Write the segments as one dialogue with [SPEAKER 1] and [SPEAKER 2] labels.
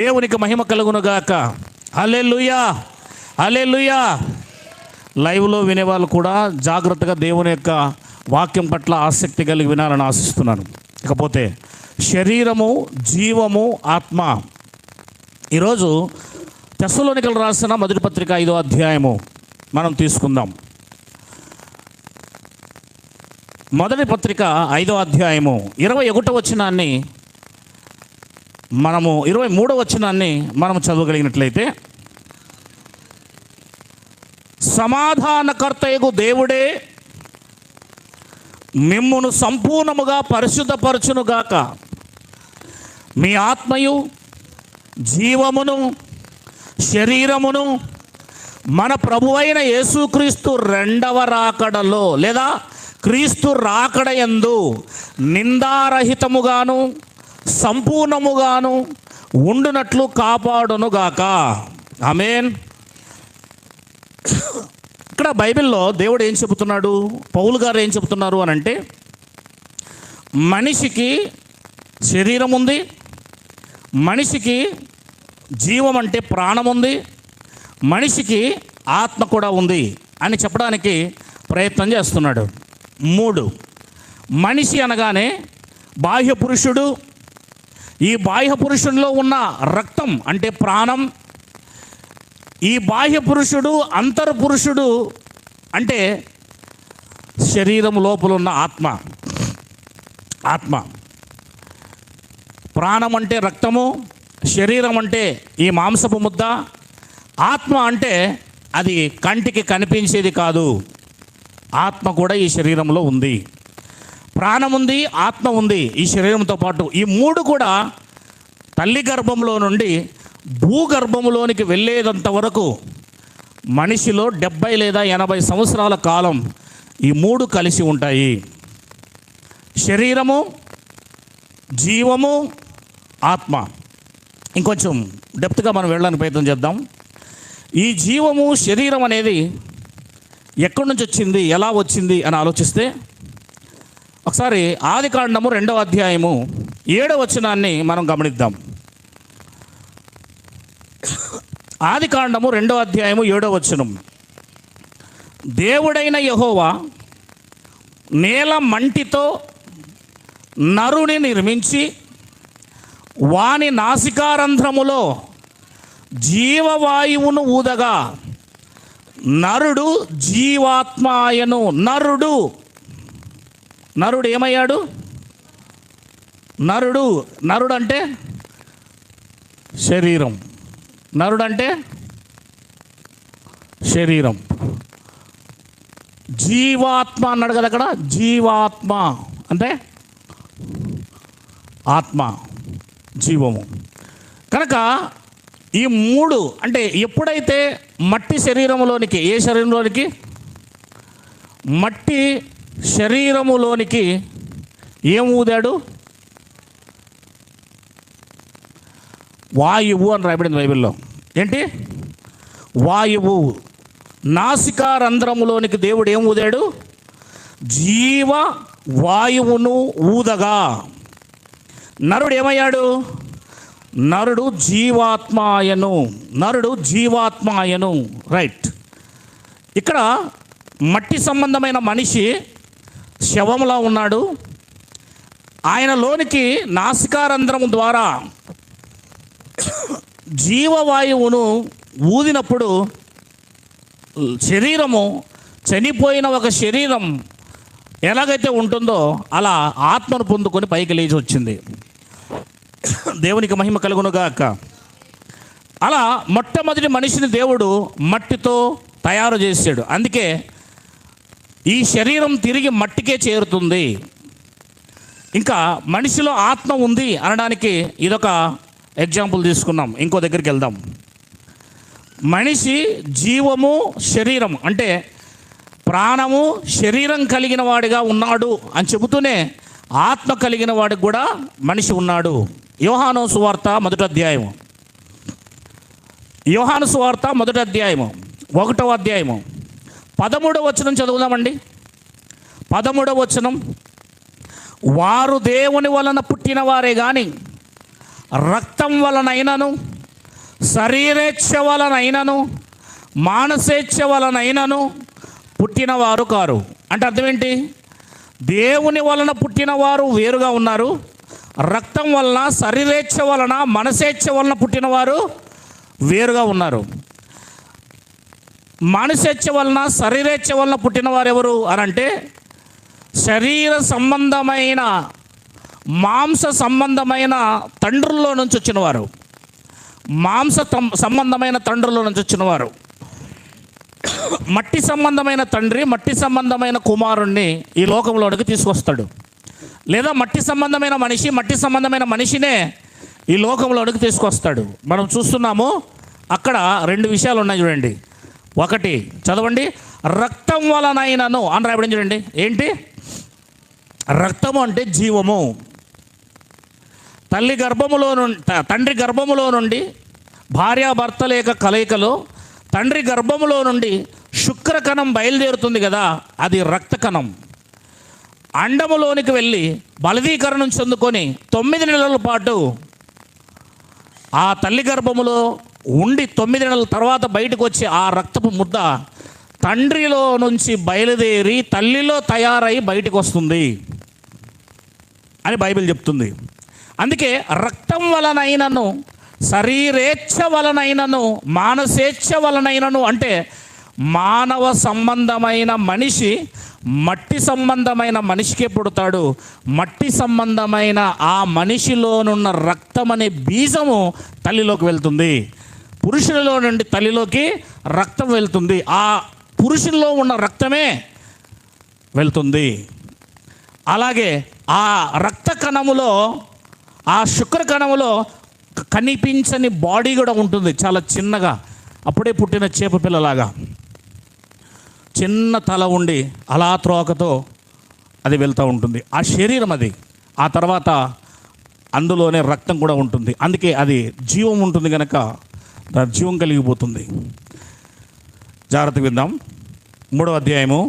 [SPEAKER 1] దేవునికి మహిమ కలుగునుగాక. హల్లెలూయా, హల్లెలూయా. లైవ్లో వినేవాళ్ళు కూడా జాగ్రత్తగా దేవుని యొక్క వాక్యం పట్ల ఆసక్తి కలిగి వినాలని ఆశిస్తున్నాను. ఇకపోతే శరీరము, జీవము, ఆత్మ. ఈరోజు తెస్సలోనికలకు రాసిన మొదటి పత్రిక 5వ అధ్యాయము మనం తీసుకుందాం. మొదటి పత్రిక 5వ అధ్యాయము 21వ వచనాన్ని మనము 23వ వచనాన్ని మనం చదవగలిగినట్లయితే, సమాధానకర్తయగు దేవుడే మిమ్మును సంపూర్ణముగా పరిశుద్ధపరచునుగాక, మీ ఆత్మయు జీవమును శరీరమును మన ప్రభువైన యేసుక్రీస్తు రెండవ రాకడలో లేదా క్రీస్తు రాకడ యందు నిందారహితముగాను సంపూర్ణముగాను ఉండునట్లు కాపాడునుగాక. ఆమేన్. ఇక్కడ బైబిల్లో దేవుడు ఏం చెబుతున్నాడు, పౌలు గారు ఏం చెబుతున్నారు అని అంటే, మనిషికి శరీరం ఉంది, మనిషికి జీవం అంటే ప్రాణం ఉంది, మనిషికి ఆత్మ కూడా ఉంది అని చెప్పడానికి ప్రయత్నం చేస్తున్నాడు. 3, మనిషి అనగానే బాహ్య పురుషుడు, ఈ బాహ్య పురుషునిలో ఉన్న రక్తం అంటే ప్రాణం, ఈ బాహ్య పురుషుడు అంతర్పురుషుడు అంటే శరీరం లోపల ఉన్న ఆత్మ. ప్రాణం అంటే రక్తము, శరీరం అంటే ఈ మాంసపు ముద్ద, ఆత్మ అంటే అది కంటికి కనిపించేది కాదు. ఆత్మ కూడా ఈ శరీరంలో ఉంది. ప్రాణం ఉంది, ఆత్మ ఉంది ఈ శరీరంతో పాటు. ఈ 3 కూడా తల్లి గర్భంలో నుండి భూగర్భంలోనికి వెళ్ళేదంత వరకు మనిషిలో 70 లేదా 80 సంవత్సరాల కాలం ఈ 3 కలిసి ఉంటాయి. శరీరము, జీవము, ఆత్మ. ఇంకొంచెం డెప్త్గా మనం వెళ్ళడానికి ప్రయత్నం చేద్దాం. ఈ జీవము, శరీరం అనేది ఎక్కడి నుంచి వచ్చింది, ఎలా వచ్చింది అని ఆలోచిస్తే, ఒకసారి ఆదికాండము 2వ అధ్యాయము 7వ వచనాన్ని మనం గమనిద్దాం. ఆదికాండము 2వ అధ్యాయము 7వ వచనం. దేవుడైన యెహోవా నేల మంటితో నరుని నిర్మించి వాని నాసికారంధ్రములో జీవవాయువును ఊదగా నరుడు జీవాత్మాయను. నరుడు ఏమయ్యాడు? నరుడు అంటే శరీరం. నరుడు అంటే శరీరం. జీవాత్మ అన్నాడు కదా అక్కడ. జీవాత్మ అంటే ఆత్మ, జీవము. కనుక ఈ 3 అంటే ఎప్పుడైతే మట్టి శరీరములోనికి, ఏ శరీరంలోనికి? మట్టి శరీరములోనికి ఏం ఊదాడు? వాయువు అని రాయబడింది బైబిల్లో. ఏంటి? వాయువు. నాసికారంధ్రములోనికి దేవుడు ఏం ఊదాడు? జీవ వాయువును ఊదగా నరుడు ఏమయ్యాడు? నరుడు జీవాత్మాయను. రైట్. ఇక్కడ మట్టి సంబంధమైన మనిషి శవంలా ఉన్నాడు. ఆయనలోనికి నాసికారంధ్రము ద్వారా జీవవాయువును ఊదినప్పుడు శరీరము, చనిపోయిన ఒక శరీరం ఎలాగైతే ఉంటుందో అలా ఆత్మను పొందుకొని పైకి లేచి వచ్చింది. దేవునికి మహిమ కలుగునుగాక. అలా మొట్టమొదటి మనిషిని దేవుడు మట్టితో తయారు చేశాడు. అందుకే ఈ శరీరం తిరిగి మట్టికే చేరుతుంది. ఇంకా మనిషిలో ఆత్మ ఉంది అనడానికి ఇదొక ఎగ్జాంపుల్ తీసుకున్నాం. ఇంకో దగ్గరికి వెళ్దాం. మనిషి జీవము, శరీరం అంటే ప్రాణము, శరీరం కలిగిన వాడిగా ఉన్నాడు అని చెబుతూనే ఆత్మ కలిగిన వాడికి కూడా మనిషి ఉన్నాడు. యోహాను సువార్త మొదటి అధ్యాయము 1వ అధ్యాయము 13వ వచనం చదువుదామండి. 13వ వచనం. వారు దేవుని వలన పుట్టిన వారే గాని రక్తం వలనైనను శరీరేచ్ఛ వలనైనను మానసేచ్ఛ వలనైనను పుట్టినవారు కారు. అంటే అర్థం ఏంటి? దేవుని వలన పుట్టినవారు వేరుగా ఉన్నారు, రక్తం వలన, శరీరేచ్ఛ వలన, మనసేచ్ఛ వలన పుట్టినవారు వేరుగా ఉన్నారు. మానసేచ్ఛ వలన, శరీరేచ్ఛ వలన పుట్టినవారు ఎవరు అని అంటే శరీర సంబంధమైన, మాంస సంబంధమైన తండ్రుల్లో నుంచి వచ్చినవారు, మాంస సంబంధమైన తండ్రుల్లో నుంచి వచ్చినవారు. మట్టి సంబంధమైన తండ్రి మట్టి సంబంధమైన కుమారుణ్ణి ఈ లోకంలోనికి తీసుకొస్తాడు, లేదా మట్టి సంబంధమైన మనిషి మట్టి సంబంధమైన మనిషినే ఈ లోకంలోనికి తీసుకొస్తాడు. మనం చూస్తున్నాము అక్కడ రెండు విషయాలు ఉన్నాయి చూడండి. ఒకటి చదవండి, రక్తం వలనైనను అని రాయబడింది చూడండి. ఏంటి రక్తము అంటే? జీవము. తండ్రి గర్భములో నుండి భార్యాభర్తల యొక్క కలయికలో తండ్రి గర్భములో నుండి శుక్రకణం బయలుదేరుతుంది కదా, అది రక్తకణం. అండములోనికి వెళ్ళి బలదీకరణం చెందుకొని 9 నెలల పాటు ఆ తల్లి గర్భములో ఉండి 9 నెలల తర్వాత బయటకు వచ్చి ఆ రక్తపు ముద్ద తండ్రిలో నుంచి బయలుదేరి తల్లిలో తయారై బయటకు వస్తుంది అని బైబిల్ చెప్తుంది. అందుకే రక్తం వలనైనను, శరీరేచ్ఛ వలనైనను, మానసేచ్ఛ వలనైనను అంటే మానవ సంబంధమైన మనిషి మట్టి సంబంధమైన మనిషికే పుడతాడు. మట్టి సంబంధమైన ఆ మనిషిలోనున్న రక్తం అనే బీజము తల్లిలోకి వెళ్తుంది. పురుషునిలో నుండి తల్లిలోకి రక్తం వెళ్తుంది. ఆ పురుషునిలో ఉన్న రక్తమే వెళ్తుంది. అలాగే ఆ రక్త కణములో, ఆ శుక్ర కణములో కనిపించని బాడీ కూడా ఉంటుంది, చాలా చిన్నగా, అప్పుడే పుట్టిన చేప పిల్లలాగా చిన్న తల ఉండి అలా త్రోకతో అది వెళ్తూ ఉంటుంది. ఆ శరీరం అది. ఆ తర్వాత అందులోనే రక్తం కూడా ఉంటుంది. అందుకే అది జీవం ఉంటుంది కనుక జీవం కలిగిపోతుంది. జాగ్రత్త విందాం. 3వ అధ్యాయము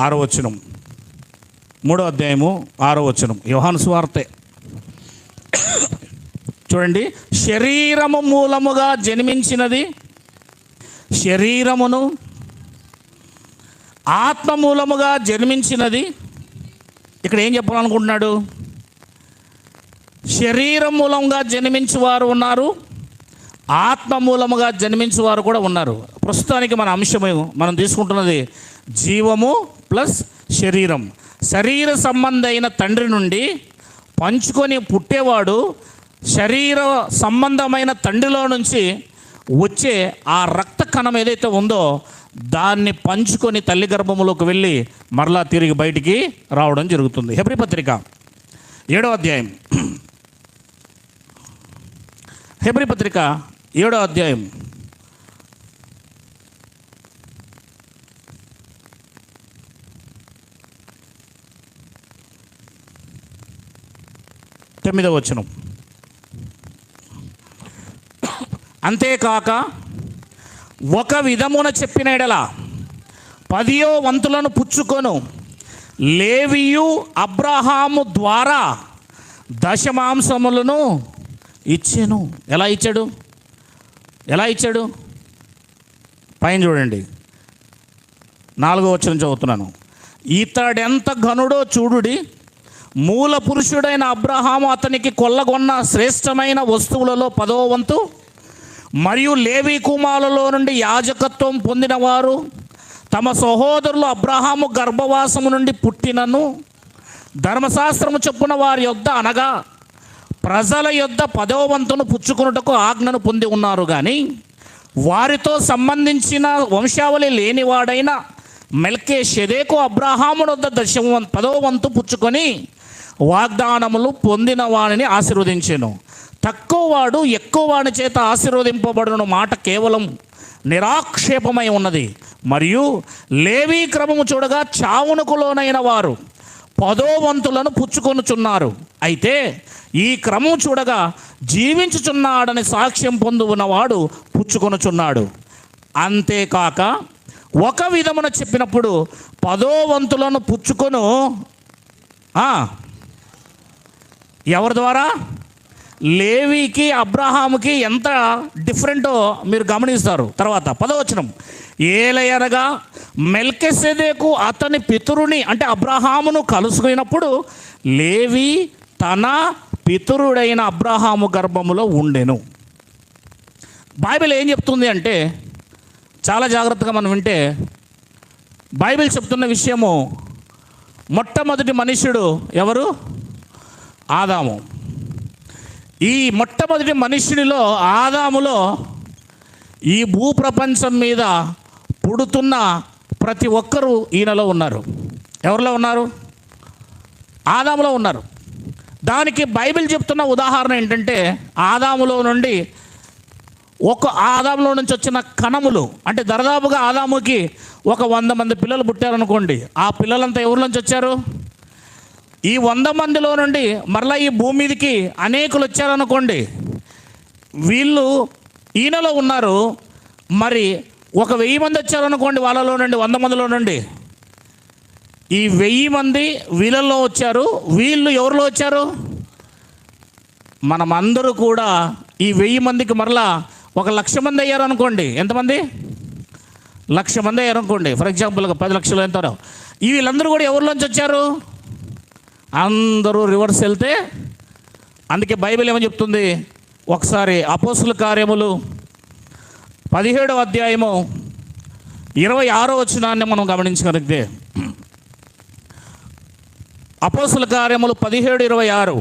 [SPEAKER 1] 6వ వచనం. 3వ అధ్యాయము 6వ వచనం యోహాను సువార్తే చూడండి. శరీరము మూలముగా జన్మించినది శరీరమును, ఆత్మ మూలముగా జన్మించినది. ఇక్కడ ఏం చెప్పాలనుకుంటున్నాడు? శరీరం మూలంగా జన్మించేవారు ఉన్నారు, ఆత్మ మూలముగా జన్మించేవారు కూడా ఉన్నారు. ప్రస్తుతానికి మన అంశము మనం తీసుకుంటున్నది జీవము ప్లస్ శరీరం. శరీర సంబంధమైన తండ్రి నుండి పంచుకొని పుట్టేవాడు శరీర సంబంధమైన తండ్రిలో నుంచి వచ్చే ఆ రక్త కణం ఏదైతే ఉందో దాన్ని పంచుకొని తల్లి గర్భములోకి వెళ్ళి మరలా తిరిగి బయటికి రావడం జరుగుతుంది. హెబ్రీ పత్రిక 7వ అధ్యాయం, హెబ్రీ పత్రిక 7వ అధ్యాయం 9వ వచనం. అంతేకాక ఒక విధమున చెప్పిన ఎడల 10వ వంతులను పుచ్చుకొను లేవియు అబ్రహాము ద్వారా దశమాంసములను ఇచ్చెను. ఎలా ఇచ్చాడు? పైన చూడండి, 4వ వచనం చదువుతున్నాను. ఇతడెంత ఘనుడో చూడుడి, మూల పురుషుడైన అబ్రహాము అతనికి కొల్లగొన్న శ్రేష్టమైన వస్తువులలో 10వ వంతు మరియు లేవి కుమారులలో నుండి యాజకత్వం పొందినవారు తమ సహోదరులు అబ్రహాము గర్భవాసము నుండి పుట్టినను ధర్మశాస్త్రము చొప్పున వారి యొద్ద అనగా ప్రజల యొద్ద 10వ వంతును పుచ్చుకొనుటకు ఆజ్ఞను పొంది ఉన్నారు. కానీ వారితో సంబంధించిన వంశావళి లేనివాడైన మెల్కీషెదెకు అబ్రహాము వద్ద 10వ వంతు పుచ్చుకొని వాగ్దానములు పొందిన వారిని ఆశీర్వదించెను. తక్కువ వాడు ఎక్కువ వాడి చేత ఆశీర్వదింపబడిన మాట కేవలం నిరాక్షేపమై ఉన్నది. మరియు లేవీ క్రమము చూడగా చావునకు లోనైన వారు 10వ వంతులను పుచ్చుకొనుచున్నారు. అయితే ఈ క్రమం చూడగా జీవించుచున్నాడని సాక్ష్యం పొందున్నవాడు పుచ్చుకొనుచున్నాడు. అంతేకాక ఒక విధమున చెప్పినప్పుడు 10వ వంతులను పుచ్చుకొను ఎవరి ద్వారా? లేవీకి అబ్రహాముకి ఎంత డిఫరెంటో మీరు గమనిస్తారు. తర్వాత 10వ వచనం, ఏలయనగా మెల్కిసెదెకు అతని పితరుని అంటే అబ్రహామును కలుసుకున్నప్పుడు లేవి తన పితరుడైన అబ్రహాము గర్భములో ఉండెను. బైబిల్ ఏం చెప్తుంది అంటే, చాలా జాగ్రత్తగా మనం వింటే బైబిల్ చెప్తున్న విషయము, మొట్టమొదటి మనుష్యుడు ఎవరు? ఆదాము. ఈ మొట్టమొదటి మనుష్యునిలో ఆదాములో ఈ భూప్రపంచం మీద పుడుతున్న ప్రతి ఒక్కరూ ఈయనలో ఉన్నారు. ఎవరిలో ఉన్నారు? ఆదాములో ఉన్నారు. దానికి బైబిల్ చెప్తున్న ఉదాహరణ ఏంటంటే, ఆదాములో నుండి ఆదాములో నుంచి వచ్చిన కణములు అంటే దరిదాపుగా ఆదాముకి 100 మంది పిల్లలు పుట్టారనుకోండి. ఆ పిల్లలంతా ఎవరి నుంచి వచ్చారు? ఈ 100 మందిలో నుండి మరలా ఈ భూమి మీదకి అనేకులు వచ్చారనుకోండి. వీళ్ళు ఈయనలో ఉన్నారు. మరి 1000 మంది వచ్చారనుకోండి, వాళ్ళలో నుండి 100 మందిలో నుండి ఈ 1000 మంది వీళ్ళల్లో వచ్చారు. వీళ్ళు ఎవరిలో వచ్చారు? మనమందరూ కూడా ఈ 1000 మందికి మరలా 1,00,000 మంది అయ్యారు అనుకోండి. ఎంతమంది? 1,00,000 మంది అయ్యారు అనుకోండి. ఫర్ ఎగ్జాంపుల్గా 10 లక్షలు ఎంతనో. ఈ వీళ్ళందరూ కూడా ఎవరిలోంచి వచ్చారు? అందరూ రివర్స్ వెళ్తే, అందుకే బైబిల్ ఏమని చెప్తుంది? ఒకసారి అపోస్తుల కార్యములు 17వ అధ్యాయము 26వ వచనాన్ని మనం గమనించగలిగితే, అపోస్తుల కార్యములు 17:26,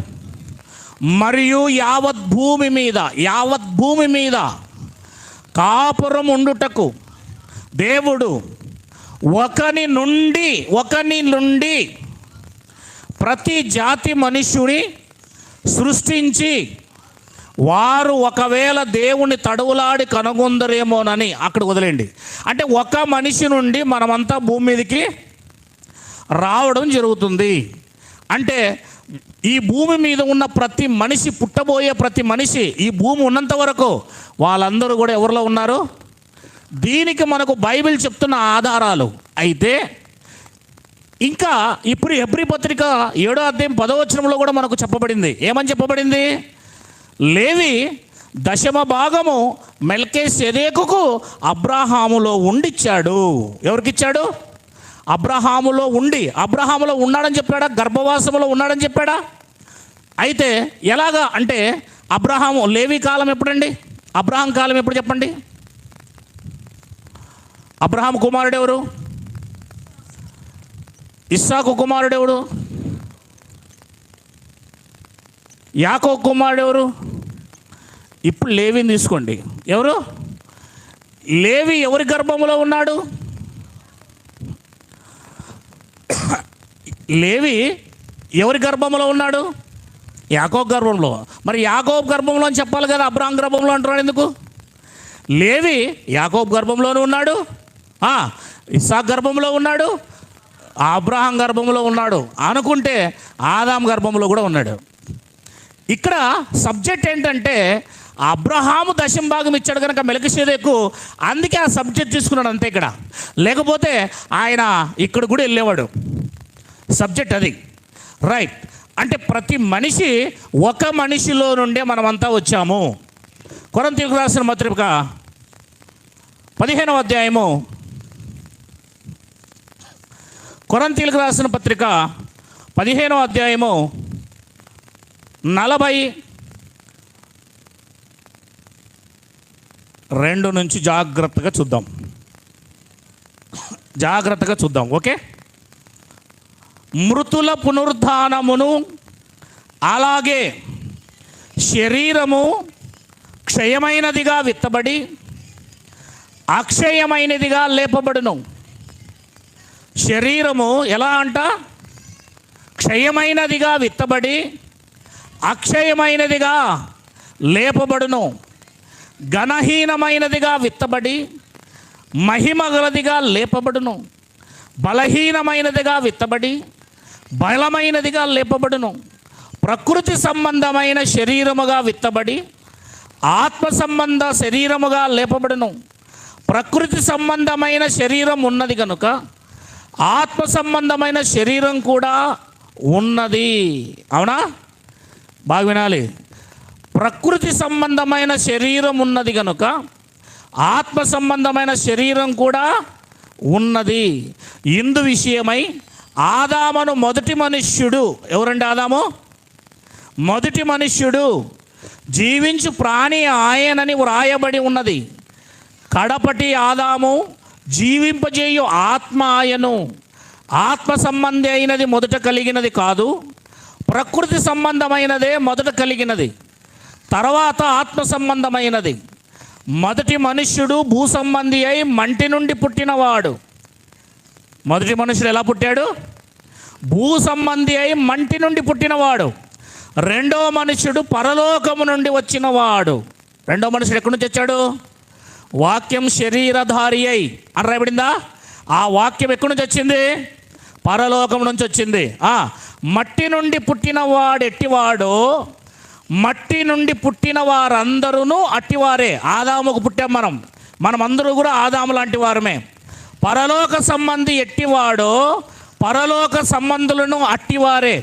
[SPEAKER 1] మరియు యావత్ భూమి మీద కాపురం ఉండుటకు దేవుడు ఒకని నుండి ప్రతి జాతి మనుష్యుని సృష్టించి, వారు ఒకవేళ దేవుని తడవులాడి కనుగొందరేమోనని అక్కడ వదిలేండి. అంటే ఒక మనిషి నుండి మనమంతా భూమి మీదకి రావడం జరుగుతుంది. అంటే ఈ భూమి మీద ఉన్న ప్రతి మనిషి, పుట్టబోయే ప్రతి మనిషి, ఈ భూమి ఉన్నంత వరకు వాళ్ళందరూ కూడా ఎవరిలో ఉన్నారు? దీనికి మనకు బైబిల్ చెప్తున్న ఆధారాలు. అయితే ఇంకా ఇప్పుడు హెబ్రీ పత్రిక 7వ అధ్యాయం 10వ వచనంలో కూడా మనకు చెప్పబడింది. ఏమని చెప్పబడింది? లేవి 10వ భాగము మెల్కిసెదెకుకు అబ్రహాములో ఉండిచ్చాడు. ఎవరికిచ్చాడు? అబ్రహాములో ఉన్నాడని చెప్పాడా? గర్భవాసములో ఉన్నాడని చెప్పాడా? అయితే ఎలాగా అంటే, అబ్రహాము లేవి కాలం ఎప్పుడండి? అబ్రహాం కాలం ఎప్పుడు చెప్పండి? అబ్రహాం కుమారుడు ఎవరు? ఇస్సాకు కుమారుడు ఎవరు? యాకోబు కుమారుడు ఎవరు? ఇప్పుడు లేవిని తీసుకోండి. ఎవరు? లేవి ఎవరి గర్భంలో ఉన్నాడు? లేవి ఎవరి గర్భంలో ఉన్నాడు? యాకోబు గర్భంలో. మరి యాకోబు గర్భంలో అని చెప్పాలి కదా, అబ్రహాం గర్భంలో అంటున్నాడు ఎందుకు? లేవి యాకోబు గర్భంలోనే ఉన్నాడు, ఇస్సాకు గర్భంలో ఉన్నాడు, అబ్రహాం గర్భంలో ఉన్నాడు అనుకుంటే ఆదాం గర్భంలో కూడా ఉన్నాడు. ఇక్కడ సబ్జెక్ట్ ఏంటంటే, అబ్రహాము 10వ భాగం ఇచ్చాడు కనుక మెల్కిసెదెకు, అందుకే ఆ సబ్జెక్ట్ తీసుకున్నాడు అంతే. ఇక్కడ లేకపోతే ఆయన ఇక్కడ కూడా వెళ్ళేవాడు. సబ్జెక్ట్ అది, రైట్. అంటే ప్రతి మనిషి ఒక మనిషిలో నుండే మనమంతా వచ్చాము. కొరింథీయులకు రాసిన పత్రిక 15వ అధ్యాయము, కొరింథీయులకు రాసిన పత్రిక 15వ అధ్యాయము 42 నుంచి జాగ్రత్తగా చూద్దాం. ఓకే. మృతుల పునరుద్ధానమును అలాగే శరీరము క్షయమైనదిగా విత్తబడి అక్షయమైనదిగా లేపబడును. శరీరము ఎలా అంట? క్షయమైనదిగా విత్తబడి అక్షయమైనదిగా లేపబడును. ఘనహీనమైనదిగా విత్తబడి మహిమగలదిగా లేపబడును. బలహీనమైనదిగా విత్తబడి బలమైనదిగా లేపబడును. ప్రకృతి సంబంధమైన శరీరముగా విత్తబడి ఆత్మ సంబంధ శరీరముగా లేపబడును. ప్రకృతి సంబంధమైన శరీరం ఉన్నది కనుక ఆత్మ సంబంధమైన శరీరం కూడా ఉన్నది. అవునా? బాగా వినాలి. ప్రకృతి సంబంధమైన శరీరం ఉన్నది కనుక ఆత్మ సంబంధమైన శరీరం కూడా ఉన్నది. ఇందు విషయమై ఆదామును మొదటి మనుష్యుడు, ఎవరండి ఆదాము? మొదటి మనుష్యుడు, జీవించు ప్రాణి ఆయనని వ్రాయబడి ఉన్నది. కడపటి ఆదాము జీవింపజేయు ఆత్మ ఆయను. ఆత్మ సంబంధి అయినది మొదట కలిగినది కాదు, ప్రకృతి సంబంధమైనదే మొదట కలిగినది, తర్వాత ఆత్మ సంబంధమైనది. మొదటి మనుష్యుడు భూ సంబంధి అయి మంటి నుండి పుట్టినవాడు. మొదటి మనుషుడు ఎలా పుట్టాడు? భూ సంబంధి అయి మంటి నుండి పుట్టినవాడు. రెండో మనుష్యుడు పరలోకము నుండి వచ్చినవాడు. రెండో మనుషుడు ఎక్కడి నుంచి వచ్చాడు? వాక్యం శరీరధారి అయి అని రాయబడిందా? ఆ వాక్యం ఎక్కడి నుంచి వచ్చింది? పరలోకం నుంచి వచ్చింది. మట్టి నుండి పుట్టినవాడు ఎట్టివాడో మట్టి నుండి పుట్టిన వారందరూ అట్టివారే. ఆదాముకు పుట్టాం మనం అందరూ కూడా ఆదాము లాంటి వారమే. పరలోక సంబంధి ఎట్టివాడో పరలోక సంబంధులను అట్టివారే.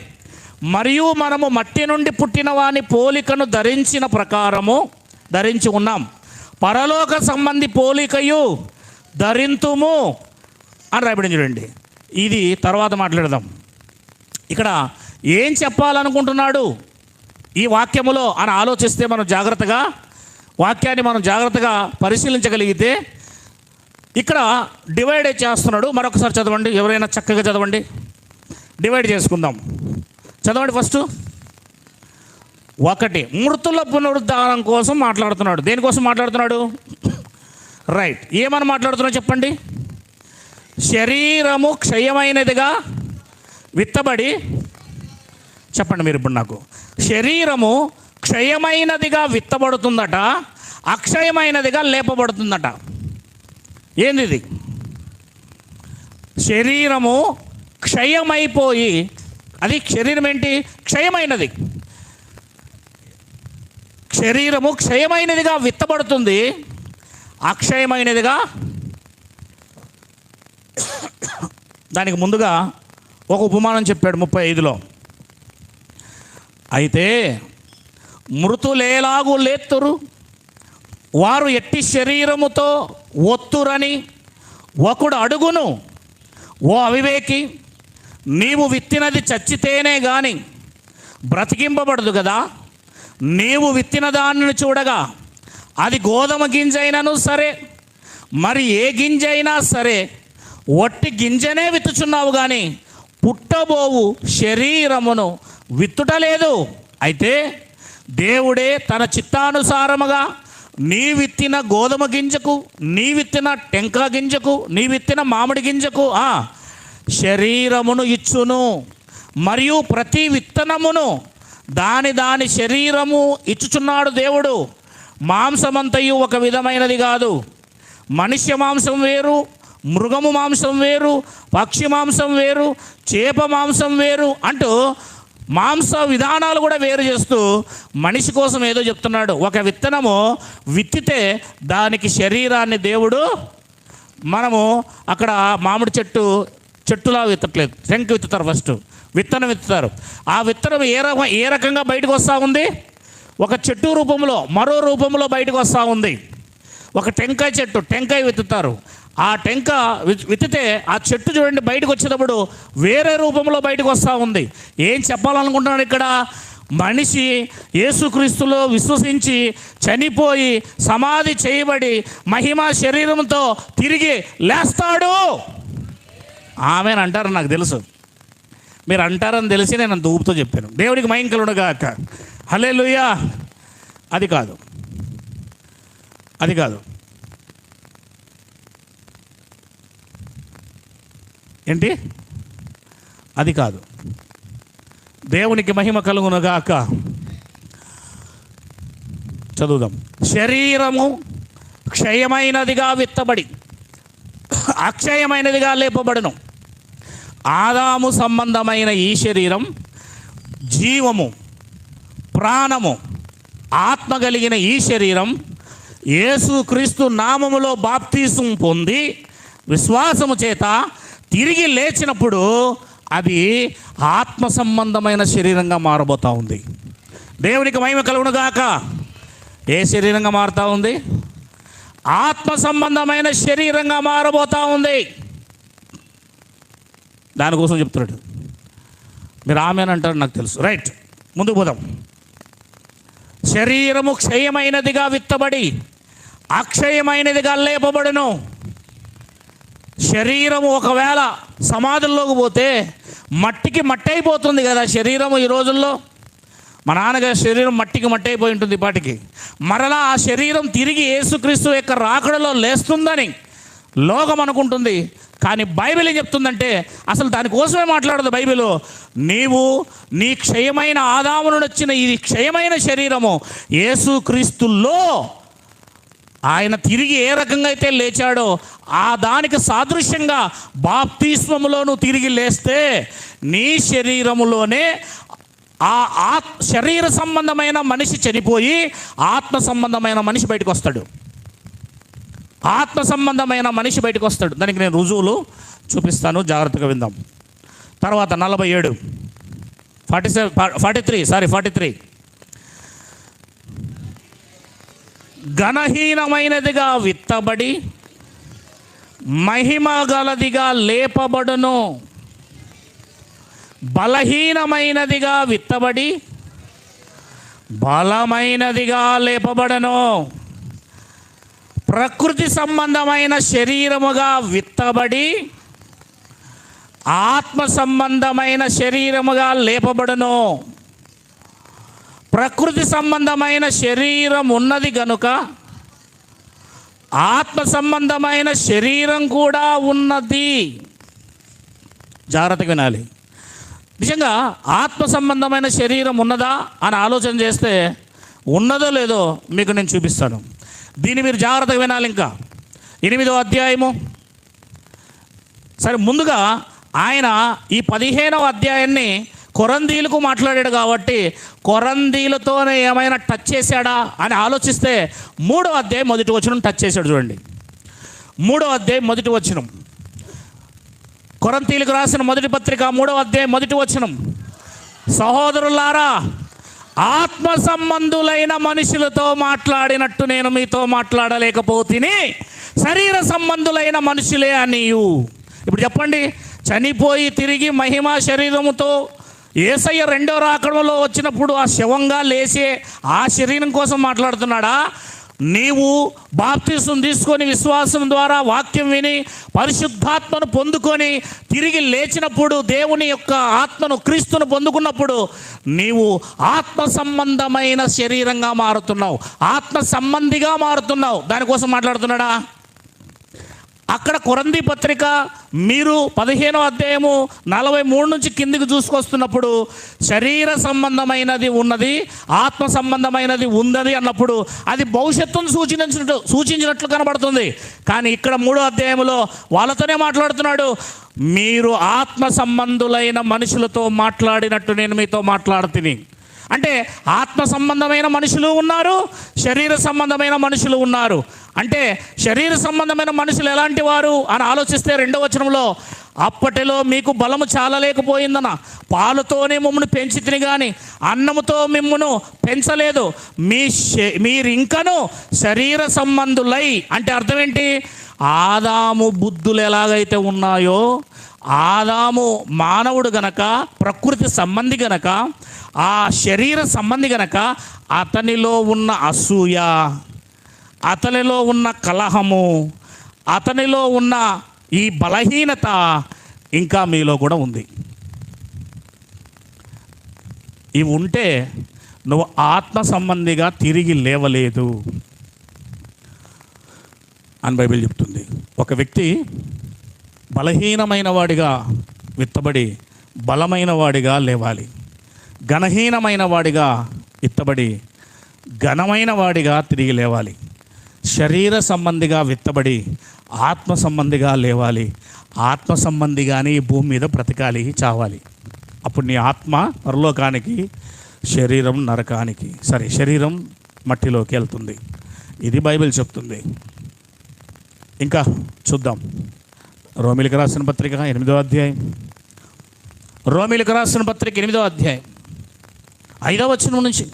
[SPEAKER 1] మరియు మనము మట్టి నుండి పుట్టిన వాని పోలికను ధరించిన ప్రకారము ధరించి ఉన్నాం. పరలోక సంబంధి పోలికయు ధరింతుము అని రాయబడింది. చూడండి, ఇది తర్వాత మాట్లాడదాం. ఇక్కడ ఏం చెప్పాలనుకుంటున్నాడు ఈ వాక్యములో అని ఆలోచిస్తే వాక్యాన్ని మనం జాగ్రత్తగా పరిశీలించగలిగితే ఇక్కడ డివైడ్ చేస్తున్నాడు. మరొకసారి చదవండి, ఎవరైనా చక్కగా చదవండి, డివైడ్ చేసుకుందాం. చదవండి. ఫస్ట్ 1, మృతుల పునరుద్ధానం కోసం మాట్లాడుతున్నాడు. దేనికోసం మాట్లాడుతున్నాడు? రైట్, ఏమని మాట్లాడుతున్నాడు చెప్పండి. శరీరము క్షయమైనదిగా విత్తబడి, చెప్పండి మీరు ఇప్పుడు నాకు. శరీరము క్షయమైనదిగా విత్తబడుతుందట, అక్షయమైనదిగా లేపబడుతుందట. ఏంది ఇది? శరీరము క్షయమైపోయి, అది శరీరం ఏంటి? క్షయమైనది. శరీరము క్షయమైనదిగా విత్తబడుతుంది, అక్షయమైనదిగా. దానికి ముందుగా ఒక ఉపమానం చెప్పాడు 35లో. అయితే మృతులేలాగు లేత్తురు, వారు ఎట్టి శరీరముతో ఒత్తురని ఒకడు అడుగును. ఓ అవివేకి, నీవు విత్తినది చచ్చితేనే గాని బ్రతికింపబడదు కదా. నీవు విత్తిన దానిని చూడగా అది గోధుమ గింజైనను సరే, మరి ఏ గింజ అయినా సరే, ఒట్టి గింజనే విత్తుచున్నావు కానీ పుట్టబోవు శరీరమును విత్తుటలేదు. అయితే దేవుడే తన చిత్తానుసారముగా నీ విత్తిన గోధుమ గింజకు, నీ విత్తిన టెంక గింజకు, నీ విత్తిన మామిడి గింజకు శరీరమును ఇచ్చును. మరియు ప్రతి విత్తనమును దాని శరీరము ఇచ్చుచున్నాడు దేవుడు. మాంసమంతయు ఒక విధమైనది కాదు. మనుష్య మాంసం వేరు, మృగము మాంసం వేరు, పక్షి మాంసం వేరు, చేప మాంసం వేరు అంటూ మాంస విధానాలు కూడా వేరు చేస్తూ మనిషి కోసం ఏదో చెప్తున్నాడు. ఒక విత్తనము విత్తితే దానికి శరీరాన్ని దేవుడు, మనము అక్కడ మామిడి చెట్టులా విత్తట్లేదు, టెంక విత్తుతారు. ఫస్ట్ విత్తనం విత్తుతారు. ఆ విత్తనం ఏ రకంగా బయటకు వస్తూ ఉంది? ఒక చెట్టు రూపంలో, మరో రూపంలో బయటకు వస్తూ ఉంది. ఒక టెంకాయ చెట్టు, టెంకాయ విత్తుతారు. ఆ టెంక విత్తితే ఆ చెట్టు చూడండి బయటకు వచ్చేటప్పుడు వేరే రూపంలో బయటకు వస్తూ ఉంది. ఏం చెప్పాలనుకుంటున్నాడు ఇక్కడ? మనిషి యేసుక్రీస్తులో విశ్వసించి చనిపోయి సమాధి చేయబడి మహిమ శరీరంతో తిరిగి లేస్తాడు. ఆమెను అంటారు, నాకు తెలుసు మీరు అంటారని తెలిసి నేను అంత ఊపుతో చెప్పాను. దేవుడికి మహిమ కలుగునుగాక. హల్లెలూయా. అది కాదు ఏంటి? అది కాదు. దేవునికి మహిమ కలుగునుగాక. చదువుదాం. శరీరము క్షయమైనదిగా విత్తబడి అక్షయమైనదిగా లేపబడును. ఆదాము సంబంధమైన ఈ శరీరం జీవము, ప్రాణము, ఆత్మ కలిగిన ఈ శరీరం యేసుక్రీస్తు నామములో బాప్తీసం పొంది విశ్వాసము చేత తిరిగి లేచినప్పుడు అది ఆత్మ సంబంధమైన శరీరంగా మారబోతూ ఉంది. దేవునికి మహిమ కలుగును గాక. ఏ శరీరంగా మారుతూ ఉంది? ఆత్మ సంబంధమైన శరీరంగా మారబోతూ ఉంది. దానికోసం చెప్తున్నాడు. మీరు ఆమెనంటారు నాకు తెలుసు. రైట్, ముందుకు పోదాం. శరీరము క్షయమైనదిగా విత్తబడి అక్షయమైనదిగా లేపబడును. శరీరము ఒకవేళ సమాధుల్లోకి పోతే మట్టికి మట్టి అయిపోతుంది కదా శరీరము. ఈ రోజుల్లో మా నాన్నగారి శరీరం మట్టికి మట్టి అయిపోయి ఉంటుంది ఇప్పటికి. మరలా ఆ శరీరం తిరిగి యేసుక్రీస్తు యొక్క రాకడలో లేస్తుందని లోకం అనుకుంటుంది. కానీ బైబిల్ ఏం చెప్తుందంటే అసలు దానికోసమే మాట్లాడదు బైబిల్. నీవు నీ క్షయమైన ఆదాము నుండి వచ్చిన ఈ క్షయమైన శరీరము యేసుక్రీస్తులో ఆయన తిరిగి ఏ రకంగా అయితే లేచాడో ఆ దానికి సాదృశ్యంగా బాప్తిస్మములో నువ్వు తిరిగి లేస్తే నీ శరీరములోనే ఆ శరీర సంబంధమైన మనిషి చనిపోయి ఆత్మ సంబంధమైన మనిషి బయటకు వస్తాడు. ఆత్మ సంబంధమైన మనిషి బయటకు వస్తాడు. దానికి నేను రుజువులు చూపిస్తాను, జాగ్రత్తగా విందాం. తర్వాత 43 ఘనహీనమైనదిగా విత్తబడి మహిమ గలదిగా లేపబడును. బలహీనమైనదిగా విత్తబడి బలమైనదిగా లేపబడును. ప్రకృతి సంబంధమైన శరీరముగా విత్తబడి ఆత్మ సంబంధమైన శరీరముగా లేపబడును. ప్రకృతి సంబంధమైన శరీరం ఉన్నది గనుక ఆత్మ సంబంధమైన శరీరం కూడా ఉన్నది. జాగ్రత్తగా వినాలి. నిజంగా ఆత్మ సంబంధమైన శరీరం ఉన్నదా అని ఆలోచన చేస్తే ఉన్నదో లేదో మీకు నేను చూపిస్తాను. దీన్ని మీరు జాగ్రత్తగా వినాలి. ఇంకా 8వ అధ్యాయము. సరే, ముందుగా ఆయన ఈ 15వ అధ్యాయాన్ని కొరందీలకు మాట్లాడాడు కాబట్టి కొరందీలతోనే ఏమైనా టచ్ చేశాడా అని ఆలోచిస్తే 3వ అధ్యాయం 1వ వచనం టచ్ చేశాడు. చూడండి, 3వ అధ్యాయం 1వ వచనం. కొరంతీలకు రాసిన మొదటి పత్రిక 3వ అధ్యాయం 1వ వచనం. సహోదరులారా, ఆత్మ సంబంధులైన మనుషులతో మాట్లాడినట్టు నేను మీతో మాట్లాడలేకపోతిని, శరీర సంబంధులైన మనుషులే అనియు. ఇప్పుడు చెప్పండి, చనిపోయి తిరిగి మహిమ శరీరముతో యేసయ్య రెండో రాకడలో వచ్చినప్పుడు ఆ శవంగా లేచే ఆ శరీరం కోసం మాట్లాడుతున్నాడా? నీవు బాప్తిసం తీసుకొని విశ్వాసం ద్వారా వాక్యం విని పరిశుద్ధాత్మను పొందుకొని తిరిగి లేచినప్పుడు దేవుని యొక్క ఆత్మను క్రీస్తును పొందుకున్నప్పుడు నీవు ఆత్మ సంబంధమైన శరీరంగా మారుతున్నావు, ఆత్మ సంబంధిగా మారుతున్నావు. దానికోసం మాట్లాడుతున్నాడా? అక్కడ కొరంథీ పత్రిక మీరు 15వ అధ్యాయము 43 నుంచి కిందికి చూసుకొస్తున్నప్పుడు శరీర సంబంధమైనది ఉన్నది, ఆత్మ సంబంధమైనది ఉన్నది అన్నప్పుడు అది భవిష్యత్తును సూచించినట్లు కనబడుతుంది. కానీ ఇక్కడ 3వ అధ్యాయంలో వాళ్ళతోనే మాట్లాడుతున్నాడు. మీరు ఆత్మ సంబంధులైన మనుషులతో మాట్లాడినట్టు నేను మీతో మాట్లాడుతుని. అంటే ఆత్మ సంబంధమైన మనుషులు ఉన్నారు, శరీర సంబంధమైన మనుషులు ఉన్నారు. అంటే శరీర సంబంధమైన మనుషులు ఎలాంటి వారు అని ఆలోచిస్తే 2వ వచనంలో, అప్పటిలో మీకు బలము చాలలేకపోయిందన పాలుతోనే మిమ్మల్ని పెంచి తిని కానీ అన్నముతో మిమ్మును పెంచలేదు, మీరు ఇంకను శరీర సంబంధులై. అంటే అర్థం ఏంటి? ఆదాము బుద్ధులు ఎలాగైతే ఉన్నాయో, ఆదాము మానవుడు గనక, ప్రకృతి సంబంధి గనక, ఆ శరీర సంబంధి గనక అతనిలో ఉన్న అసూయ, అతనిలో ఉన్న కలహము, అతనిలో ఉన్న ఈ బలహీనత ఇంకా మీలో కూడా ఉంది. ఇవి ఉంటే నువ్వు ఆత్మ సంబంధిగా తిరిగి లేవలేదు అని బైబిల్ చెప్తుంది. ఒక వ్యక్తి బలహీనమైన వాడిగా విత్తబడి బలమైన వాడిగా లేవాలి, ఘనహీనమైన వాడిగా విత్తబడి ఘనమైన వాడిగా తిరిగి లేవాలి, శరీర సంబంధిగా విత్తబడి ఆత్మ సంబంధిగా లేవాలి, ఆత్మ సంబంధిగానే ఈ భూమి మీద బ్రతకాలి, చావాలి. అప్పుడు నీ ఆత్మ పరలోకానికి, శరీరం నరకానికి. సరే, శరీరం మట్టిలోకి వెళ్తుంది. ఇది బైబిల్ చెప్తుంది. ఇంకా చూద్దాం. రోమీలకు రాసిన పత్రిక 8వ అధ్యాయం. రోమీలకు రాసిన పత్రిక 8వ అధ్యాయం 5వ వచనం నుంచి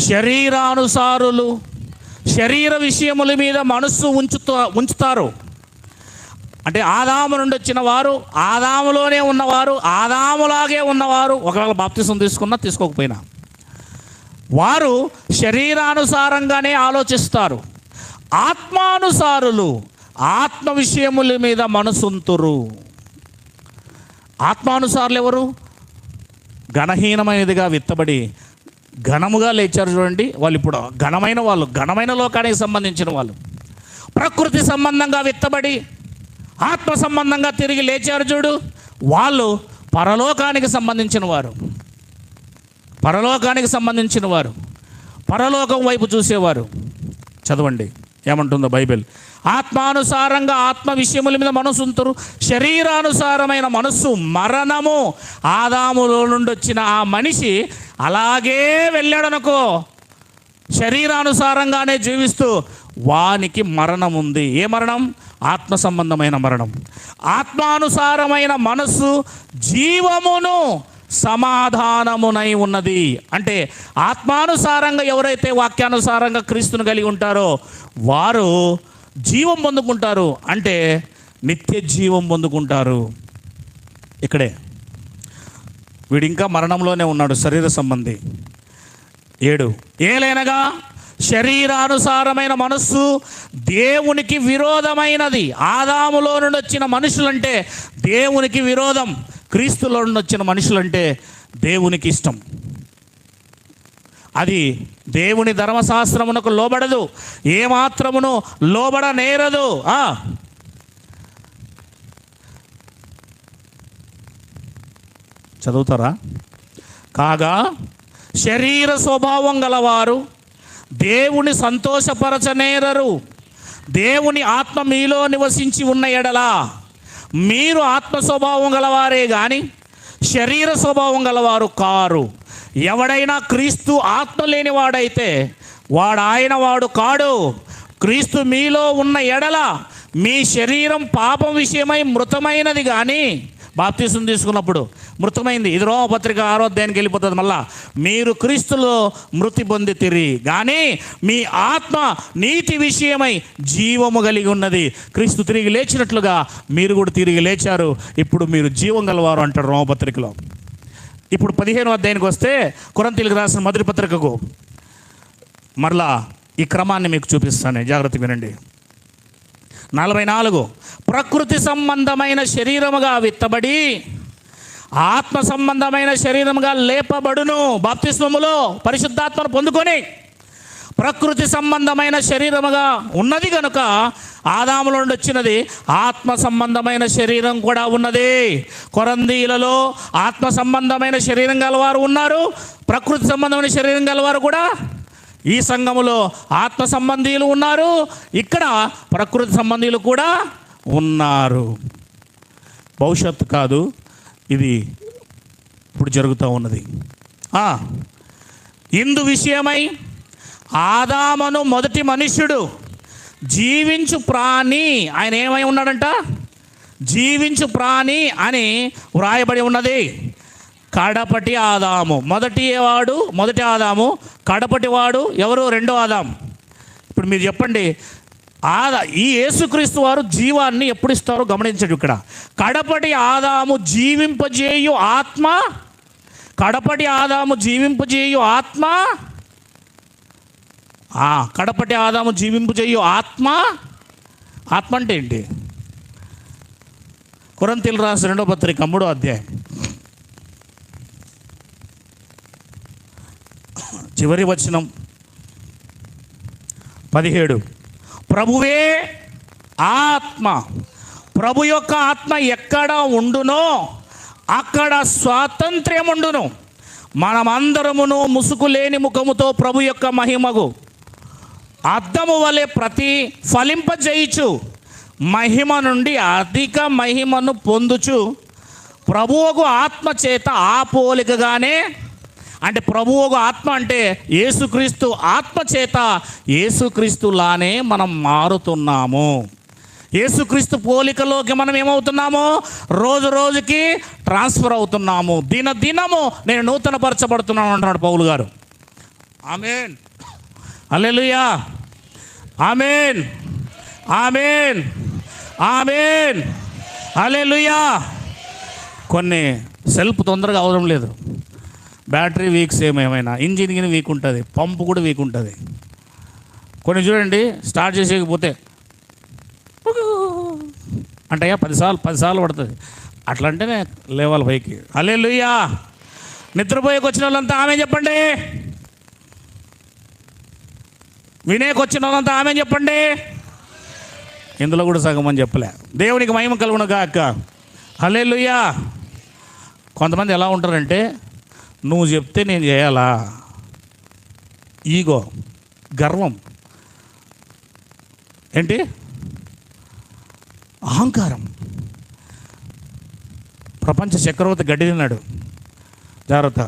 [SPEAKER 1] శరీరానుసారులు, శరీర విషయముల మీద మనస్సు ఉంచుతారు. అంటే ఆదాము నుండి వచ్చిన వారు, ఆదాములోనే ఉన్నవారు, ఆదాములాగే ఉన్నవారు, ఒకవేళ బాప్తిసం తీసుకున్నా తీసుకోకపోయినా వారు శరీరానుసారంగానే ఆలోచిస్తారు. ఆత్మానుసారులు ఆత్మ విషయముల మీద మనసుంతురు. ఆత్మానుసారులు ఎవరు? ఘనహీనమైనదిగా విత్తబడి ఘనముగా లేచారు చూడండి. వాళ్ళు ఇప్పుడు ఘనమైన వాళ్ళు, ఘనమైన లోకానికి సంబంధించిన వాళ్ళు. ప్రకృతి సంబంధంగా విత్తబడి ఆత్మ సంబంధంగా తిరిగి లేచారు చూడు, వాళ్ళు పరలోకానికి సంబంధించిన వారు. పరలోకానికి సంబంధించిన వారు, పరలోకం వైపు చూసేవారు. చదవండి ఏమంటుందో బైబిల్. ఆత్మానుసారంగా ఆత్మ విషయముల మీద మనసు ఉంతురు. శరీరానుసారమైన మనస్సు మరణము. ఆదాములో నుండి వచ్చిన ఆ మనిషి అలాగే వెళ్ళాడనుకో, శరీరానుసారంగానే జీవిస్తూ, వానికి మరణం ఉంది. ఏ మరణం? ఆత్మ సంబంధమైన మరణం. ఆత్మానుసారమైన మనస్సు జీవమును సమాధానమునై ఉన్నది. అంటే ఆత్మానుసారంగా ఎవరైతే వాక్యానుసారంగా క్రీస్తును కలిగి ఉంటారో వారు జీవం పొందుకుంటారు. అంటే నిత్య జీవం పొందుకుంటారు. ఇక్కడే వీడు ఇంకా మరణంలోనే ఉన్నాడు, శరీర సంబంధి. 7 ఏలైనగా శరీరానుసారమైన మనస్సు దేవునికి విరోధమైనది. ఆదాములో నుండి వచ్చిన మనుషులంటే దేవునికి విరోధం, క్రీస్తులో నుండి వచ్చిన మనుషులంటే దేవునికి ఇష్టం. అది దేవుని ధర్మశాస్త్రమునకు లోబడదు, ఏమాత్రమును లోబడనేరదు. చదువుతారా? కాగా శరీర స్వభావం గలవారు దేవుని సంతోషపరచనేరరు. దేవుని ఆత్మ మీలో నివసించి ఉన్న ఎడలా మీరు ఆత్మ స్వభావం గలవారే కానీ శరీర స్వభావం గలవారు కారు. ఎవడైనా క్రీస్తు ఆత్మ లేనివాడైతే వాడు ఆయన వాడు కాడు. క్రీస్తు మీలో ఉన్న ఎడల మీ శరీరం పాపం విషయమై మృతమైనది కానీ, బాప్తిసం తీసుకున్నప్పుడు మృతమైంది. ఇది రోమపత్రిక 6వ అధ్యాయానికి వెళ్ళిపోతుంది. మళ్ళా మీరు క్రీస్తులో మృతి పొందితిరి కానీ మీ ఆత్మ నీతి విషయమై జీవము కలిగి ఉన్నది. క్రీస్తు తిరిగి లేచినట్లుగా మీరు కూడా తిరిగి లేచారు. ఇప్పుడు మీరు జీవం గలవారు అంటారు రోమపత్రికలో. ఇప్పుడు 15వ అధ్యాయానికి వస్తే, కొరింథీయులకు రాసిన మొదటి పత్రికకు మరలా ఈ క్రమాన్ని మీకు చూపిస్తాను, జాగ్రత్తగా వినండి. 44 ప్రకృతి సంబంధమైన శరీరముగా విత్తబడి ఆత్మ సంబంధమైన శరీరముగా లేపబడును. బాప్తిస్మములో పరిశుద్ధాత్మను పొందుకొని ప్రకృతి సంబంధమైన శరీరముగా ఉన్నది కనుక ఆదాములో నుండి వచ్చినది ఆత్మ సంబంధమైన శరీరం కూడా ఉన్నది. కొరంథీయులలో ఆత్మ సంబంధమైన శరీరం గలవారు ఉన్నారు, ప్రకృతి సంబంధమైన శరీరం గలవారు కూడా ఈ సంఘములో ఆత్మ సంబంధీయులు ఉన్నారు, ఇక్కడ ప్రకృతి సంబంధీయులు కూడా ఉన్నారు. భవిష్యత్తు కాదు, ఇది ఇప్పుడు జరుగుతూ ఉన్నది. ఇందు విషయమై ఆదామును మొదటి మనుష్యుడు జీవించు ప్రాణి, ఆయన ఏమై ఉన్నాడంట? జీవించు ప్రాణి అని వ్రాయబడి ఉన్నది. కడపటి ఆదాము మొదటి ఆదాము, కడపటి వాడు ఎవరు? రెండో ఆదాము. ఇప్పుడు మీరు చెప్పండి, ఈ యేసుక్రీస్తు వారు జీవాన్ని ఎప్పుడు ఇస్తారో గమనించండి. ఇక్కడ కడపటి ఆదాము జీవింపజేయు ఆత్మ, కడపటి ఆదాము జీవింపజేయు ఆత్మ, కడపటి ఆదాము జీవింపజేయు ఆత్మ. ఆత్మ అంటే ఏంటి? కొరింథీయులకు రాసిన 2వ పత్రిక 3వ అధ్యాయం చివరి వచనం 17. ప్రభువే ఆత్మ, ప్రభు యొక్క ఆత్మ ఎక్కడ ఉండునో అక్కడ స్వాతంత్ర్యం ఉండును. మనమందరమును ముసుగు లేని ముఖముతో ప్రభు యొక్క మహిమగు అద్దము వలె ప్రతి ఫలింపజేయుచు మహిమ నుండి అధిక మహిమను పొందుచు ప్రభువుకు ఆత్మ చేత ఆ పోలికగానే, అంటే ప్రభువుకు ఆత్మ అంటే యేసుక్రీస్తు ఆత్మ చేత యేసుక్రీస్తులానే మనం మారుతున్నాము. యేసుక్రీస్తు పోలికలోకి మనం ఏమవుతున్నాము? రోజు రోజుకి ట్రాన్స్ఫర్ అవుతున్నాము. దినము నేను నూతనపరచబడుతున్నాను అంటున్నాడు పౌలు గారు. ఆమేన్. హల్లెలూయా. ఆమేన్. ఆమేన్. ఆమేన్. హల్లెలూయా. కొన్ని సెల్ఫ్ తొందరగా అవడం లేదు, బ్యాటరీ వీక్స్ ఏమైనా, ఇంజిన్ గిని వీక్ ఉంటుంది, పంపు కూడా వీక్ ఉంటుంది. కొన్ని చూడండి స్టార్ట్ చేసేయకపోతే అంటయ్యా 10 సార్లు పడుతుంది. అట్లా అంటేనే లేవాలి పైకి. హల్లెలూయా. నిద్రపోయేకి వచ్చిన వాళ్ళంతా ఆమె చెప్పండి. వినేకి వచ్చిన వాళ్ళంతా ఆమె చెప్పండి. ఇందులో కూడా సగం అని చెప్పలే. దేవునికి మహిమ కలుగును గాక. హల్లెలూయా. కొంతమంది ఎలా ఉంటారంటే నువ్వు చెప్తే నేను చేయాలా, ఈగో, గర్వం, ఏంటి అహంకారం. ప్రపంచ చక్రవర్తి గడ్డి తిన్నాడు, జాగ్రత్త,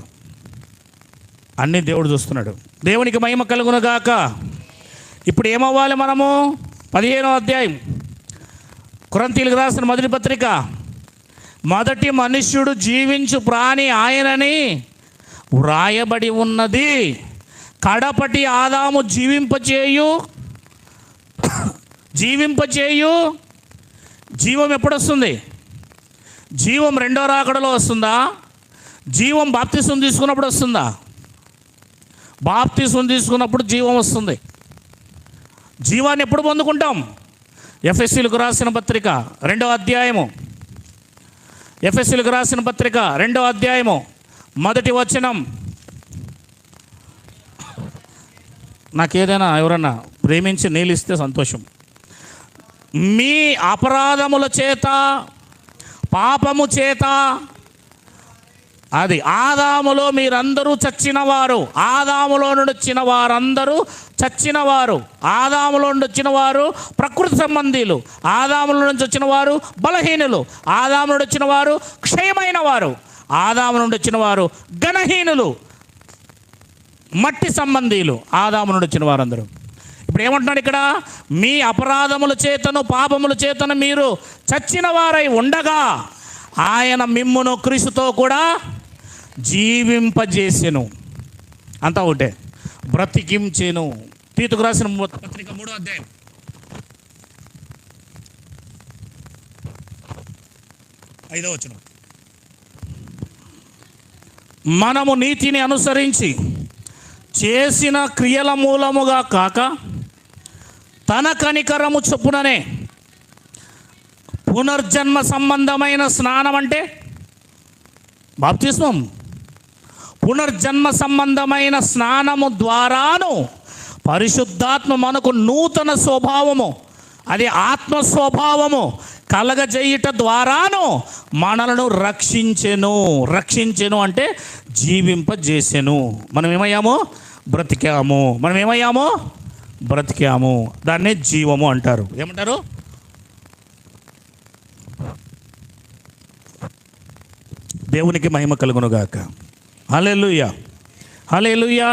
[SPEAKER 1] అన్నీ దేవుడు చూస్తున్నాడు. దేవునికి మహిమ కలుగును గాక. ఇప్పుడు ఏమవ్వాలి మనము? 15వ అధ్యాయం కొరింథీయులకు రాసిన మొదటి పత్రిక. మొదటి మనుష్యుడు జీవించు ప్రాణి ఆయనని వ్రాయబడి ఉన్నది. కడపటి ఆదాము జీవింపచేయు జీవం ఎప్పుడొస్తుంది? జీవం రెండో రాకడలో వస్తుందా? జీవం బాప్తిసం తీసుకున్నప్పుడు వస్తుందా? బాప్తిసం తీసుకున్నప్పుడు జీవం వస్తుంది. జీవాన్ని ఎప్పుడు పొందుకుంటాం? ఎఫెసీయులకు రాసిన పత్రిక 2వ అధ్యాయము, ఎఫెసీయులకు రాసిన పత్రిక 2వ అధ్యాయము 1వ వచనం. నాకేదైనా ఎవరన్నా ప్రేమించి నీళ్ళిస్తే సంతోషం. మీ అపరాధముల చేత పాపము చేత, అది ఆదాములో మీరందరూ చచ్చినవారు. ఆదాములో నుండి వచ్చిన వారందరూ చచ్చినవారు. ఆదాములో నుండి వచ్చిన వారు ప్రకృతి సంబంధీలు, ఆదాముల నుంచి వచ్చిన వారు బలహీనులు, ఆదాము నుండి వచ్చిన వారు క్షయమైన వారు, ఆదాము నుండి వచ్చిన వారు ఘనహీనులు, మట్టి సంబంధీలు, ఆదాము నుండి వచ్చిన వారందరూ. ఇప్పుడు ఏమంటున్నాడు ఇక్కడ? మీ అపరాధముల చేతను పాపముల చేతను మీరు చచ్చిన వారై ఉండగా ఆయన మిమ్మును క్రీస్తుతో కూడా జీవింపజేసెను. అంతా ఒకటే, బ్రతికించెను. తీతుకు రాసిన పత్రిక 3వ అధ్యాయం 5వ వచనం. మనము నీతిని అనుసరించి చేసిన క్రియల మూలముగా కాక తన కనికరము చొప్పుననే పునర్జన్మ సంబంధమైన స్నానం, అంటే బాప్తిస్మం, పునర్జన్మ సంబంధమైన స్నానము ద్వారాను పరిశుద్ధాత్మ మనకు నూతన స్వభావము, అది ఆత్మ స్వభావము కలగజేయుట ద్వారాను మనలను రక్షించెను అంటే జీవింపజేసెను. మనం ఏమయ్యాము? బ్రతికాము. దాన్నే జీవము అంటారు. ఏమంటారు? దేవునికి మహిమ కలుగును గాక. హల్లెలూయా. హల్లెలూయా.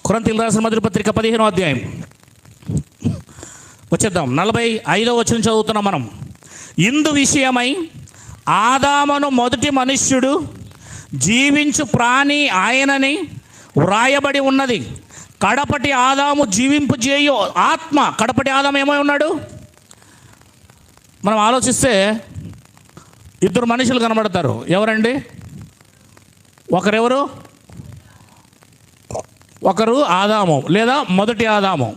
[SPEAKER 1] కొరింథీయులకు రాసిన మొదటి పత్రిక 15వ అధ్యాయం వచ్చేద్దాం. 45వ వచనం చదువుతున్నాం మనం. ఇందు విషయమై ఆదామును మొదటి మనుష్యుడు జీవించు ప్రాణి ఆయనని వ్రాయబడి ఉన్నది. కడపటి ఆదాము జీవింపజేయు ఆత్మ. కడపటి ఆదాము ఏమై ఉన్నాడు? మనం ఆలోచిస్తే 2 మనుషులు కనబడతారు. ఎవరండి? ఒకరు ఆదాము లేదా మొదటి ఆదాము.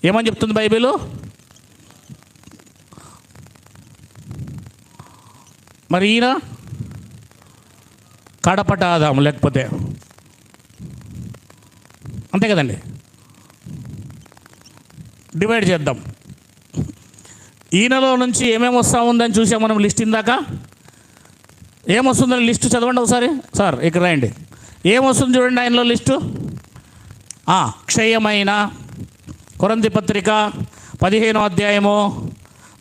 [SPEAKER 1] ఏమని చెప్తుంది బైబిల్? మరి ఈయన కడపట ఆదాము, లేకపోతే అంతే కదండి. డివైడ్ చేద్దాం. ఈయనలో నుంచి ఏమేమి వస్తూ ఉందని చూసాం మనం లిస్ట్. ఇందాక ఏమొస్తుందని లిస్టు చదవండి ఒకసారి. సార్ ఇక్కడ రాయండి. ఏమొస్తుంది చూడండి ఆయనలో లిస్టు. క్షయమైన, కొరింథీ పత్రిక 15వ అధ్యాయము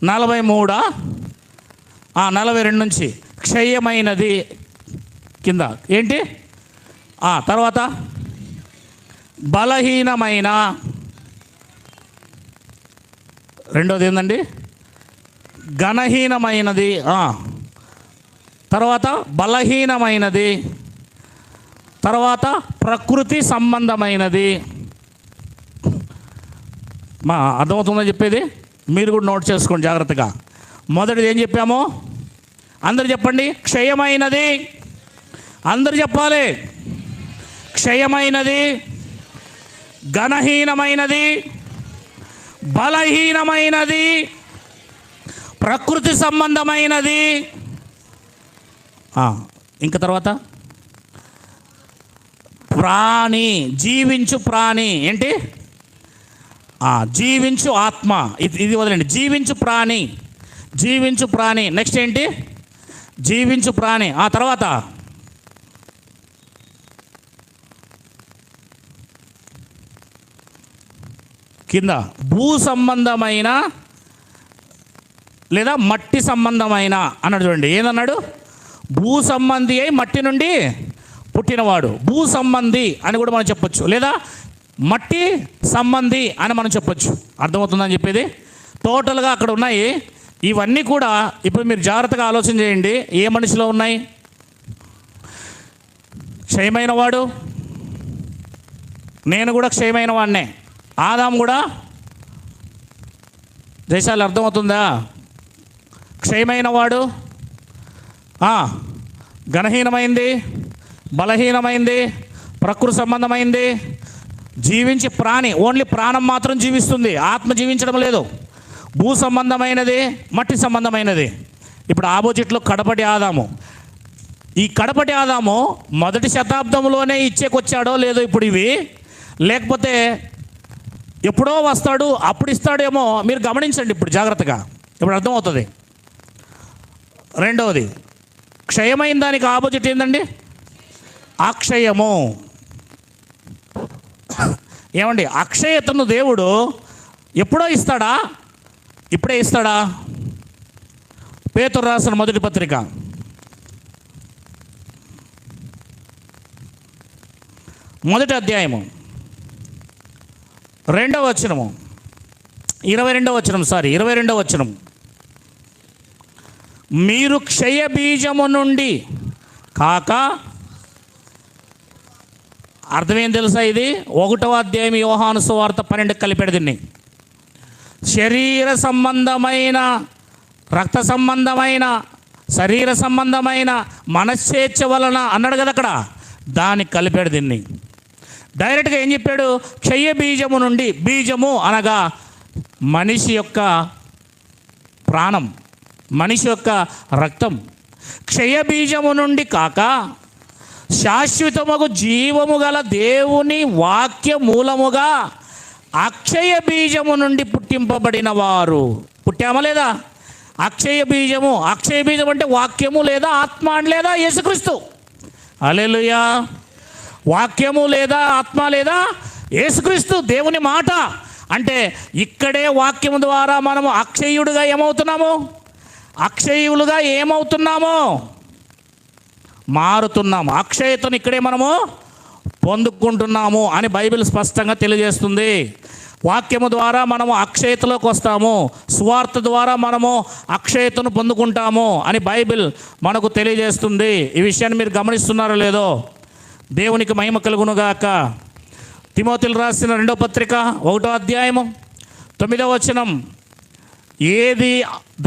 [SPEAKER 1] 42 నుంచి క్షయమైనది కింద ఏంటి? తర్వాత బలహీనమైన, రెండోది ఏందండి? ఘనహీనమైనది, తర్వాత బలహీనమైనది, తర్వాత ప్రకృతి సంబంధమైనది. అర్థమవుతుందని చెప్పేది మీరు కూడా నోట్ చేసుకోండి జాగ్రత్తగా. మొదటిది ఏం చెప్పామో అందరు చెప్పండి. క్షయమైనది. అందరు చెప్పాలి. క్షయమైనది, ఘనహీనమైనది, బలహీనమైనది, ప్రకృతి సంబంధమైనది. ఇంకా తర్వాత ప్రాణి, జీవించు ప్రాణి. ఏంటి? జీవించు ఆత్మ. ఇది వదిలేండి. జీవించు ప్రాణి, జీవించు ప్రాణి. నెక్స్ట్ ఏంటి? జీవించు ప్రాణి. ఆ తర్వాత కింద భూ సంబంధమైన లేదా మట్టి సంబంధమైన అన్నాడు. చూడండి ఏదన్నాడు? భూ సంబంధి అయి మట్టి నుండి పుట్టినవాడు. భూ సంబంధి అని కూడా మనం చెప్పొచ్చు, లేదా మట్టి సంబంధి అని మనం చెప్పొచ్చు. అర్థమవుతుందని చెప్పేది. టోటల్గా అక్కడ ఉన్నాయి ఇవన్నీ కూడా. ఇప్పుడు మీరు జాగ్రత్తగా ఆలోచన చేయండి. ఏ మనిషిలో ఉన్నాయి? క్షయమైన వాడు. నేను కూడా క్షయమైన వాడినే. ఆదాము కూడా. దేశాలు అర్థమవుతుందా? క్షయమైన వాడు, ఘనహీనమైంది, బలహీనమైంది, ప్రకృతి సంబంధమైంది, జీవించే ప్రాణి. ఓన్లీ ప్రాణం మాత్రం జీవిస్తుంది, ఆత్మ జీవించడం లేదు. భూ సంబంధమైనది, మట్టి సంబంధమైనది. ఇప్పుడు ఆపోజిట్లో కడపటి ఆదాము. ఈ కడపటి ఆదాము మొదటి శతాబ్దంలోనే ఇచ్చేకొచ్చాడో లేదో ఇప్పుడు ఇవి, లేకపోతే ఎప్పుడో వస్తాడు అప్పుడు ఇస్తాడేమో. మీరు గమనించండి ఇప్పుడు జాగ్రత్తగా, ఇప్పుడు అర్థమవుతుంది. రెండవది, క్షయమైన దానికి ఆపోజిట్ ఏందండి? అక్షయము. ఏమండి? అక్షయతను దేవుడు ఎప్పుడో ఇస్తాడా? ఇప్పుడే ఇస్తాడా? పేతురు రాసిన మొదటి పత్రిక 1వ అధ్యాయము 2వ వచనము 22వ వచనం 22వ వచనం. మీరు క్షయ బీజము నుండి కాక, అర్థమేం తెలుసా? ఇది 1వ అధ్యాయం యోహాను సువార్త 12 కలిపాడు దీన్ని. శరీర సంబంధమైన, రక్త సంబంధమైన, శరీర సంబంధమైన మనశ్చేచ్ఛ వలన అన్నాడు కదా అక్కడ, దానికి కలిపాడు దీన్ని. డైరెక్ట్గా ఏం చెప్పాడు? క్షయ బీజము నుండి. బీజము అనగా మనిషి యొక్క ప్రాణం, మనిషి యొక్క రక్తం. క్షయ బీజము నుండి కాక శాశ్వతముగు జీవము గల దేవుని వాక్య మూలముగా అక్షయ బీజము నుండి పుట్టింపబడిన వారు. పుట్టామా లేదా? అక్షయ బీజము. అక్షయ బీజం అంటే వాక్యము లేదా ఆత్మ లేదా యేసుక్రీస్తు. హల్లెలూయా. వాక్యము లేదా ఆత్మ లేదా యేసుక్రీస్తు, దేవుని మాట. అంటే ఇక్కడే వాక్యము ద్వారా మనము అక్షయుడుగా ఏమవుతున్నాము? అక్షయులుగా ఏమవుతున్నాము? మారుతున్నాము. అక్షయతను ఇక్కడే మనము పొందుకుంటున్నాము అని బైబిల్ స్పష్టంగా తెలియజేస్తుంది. వాక్యము ద్వారా మనము అక్షయతలోకి వస్తాము, సువార్త ద్వారా మనము అక్షయతను పొందుకుంటాము అని బైబిల్ మనకు తెలియజేస్తుంది. ఈ విషయాన్ని మీరు గమనిస్తున్నారో లేదో? దేవునికి మహిమ కలుగునుగాక. తిమోతిలు రాసిన 2వ పత్రిక 1వ అధ్యాయము 9వ వచనం. ఏది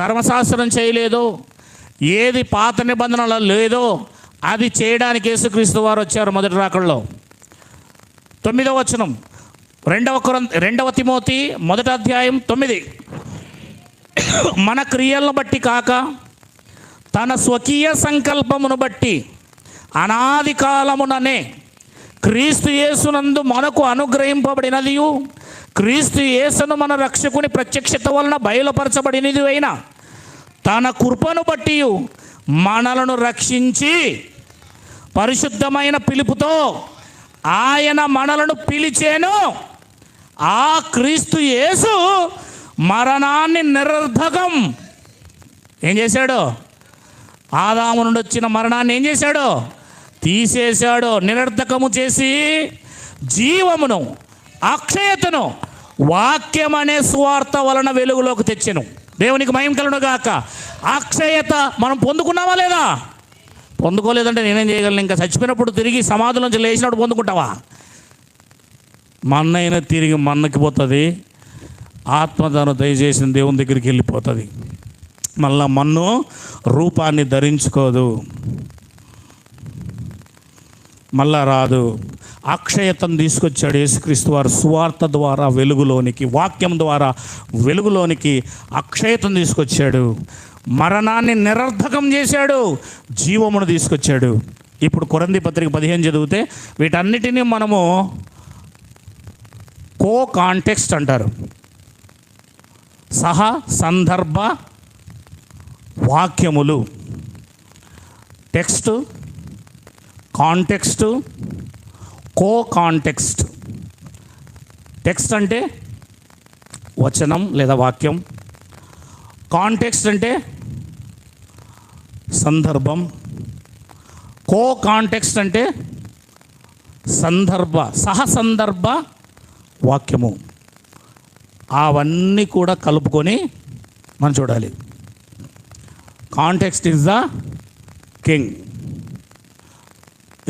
[SPEAKER 1] ధర్మశాస్త్రం చేయలేదో, ఏది పాత నిబంధనలు లేదో అది చేయడానికి యేసుక్రీస్తు వారు వచ్చారు మొదటి రాకడలో. 9వ వచనం 2వ తిమోతి 1వ అధ్యాయం 9. మన క్రియలను బట్టి కాక తన స్వకీయ సంకల్పమును బట్టి అనాది కాలముననే క్రీస్తు యేసునందు మనకు అనుగ్రహింపబడినదియు, క్రీస్తు యేసును మన రక్షకుని ప్రత్యక్షత వలన బయలుపరచబడినది అయిన తన కృపను బట్టి మనలను రక్షించి పరిశుద్ధమైన పిలుపుతో ఆయన మనలను పిలిచేను. ఆ క్రీస్తు యేసు మరణాన్ని నిరర్ధకం ఏం చేశాడు? ఆదాము నుండి వచ్చిన మరణాన్ని ఏం చేశాడు? తీసేశాడు. నిరర్ధకము చేసి జీవమును, అక్షయతను వాక్యం అనే సువార్త వలన వెలుగులోకి తెచ్చెను. దేవునికి మహిమ కలుగునుగాక. అక్షయత మనం పొందుకున్నామా లేదా? పొందుకోలేదంటే నేనేం చేయగలను? ఇంకా చచ్చిపోయినప్పుడు తిరిగి సమాధుల నుంచి లేచినప్పుడు పొందుకుంటావా? మన్నైనా తిరిగి మన్నకి పోతుంది, ఆత్మదానం దయచేసిన దేవుని దగ్గరికి వెళ్ళిపోతుంది. మళ్ళా మన్ను రూపాన్ని ధరించుకోదు, మళ్ళా రాదు. అక్షయతను తీసుకొచ్చాడు యేసుక్రీస్తు వారు సువార్త ద్వారా వెలుగులోనికి, వాక్యం ద్వారా వెలుగులోనికి అక్షయతను తీసుకొచ్చాడు. మరణాన్ని నిరర్ధకం చేశాడు, జీవమును తీసుకొచ్చాడు. ఇప్పుడు కొరింథీ పత్రిక 15 చదివితే వీటన్నిటినీ మనము కో కాంటెక్స్ట్ అంటారు. సహ సందర్భ వాక్యములు. టెక్స్ట్, కాంటెక్స్ట్, కో కాంటెక్స్ట్. టెక్స్ట్ అంటే వచనం లేదా వాక్యం, కాంటెక్స్ట్ అంటే సందర్భం, కో కాంటెక్స్ట్ అంటే సందర్భ సహసందర్భ వాక్యము. అవన్నీ కూడా కలుపుకొని మనం చూడాలి. Context is the king.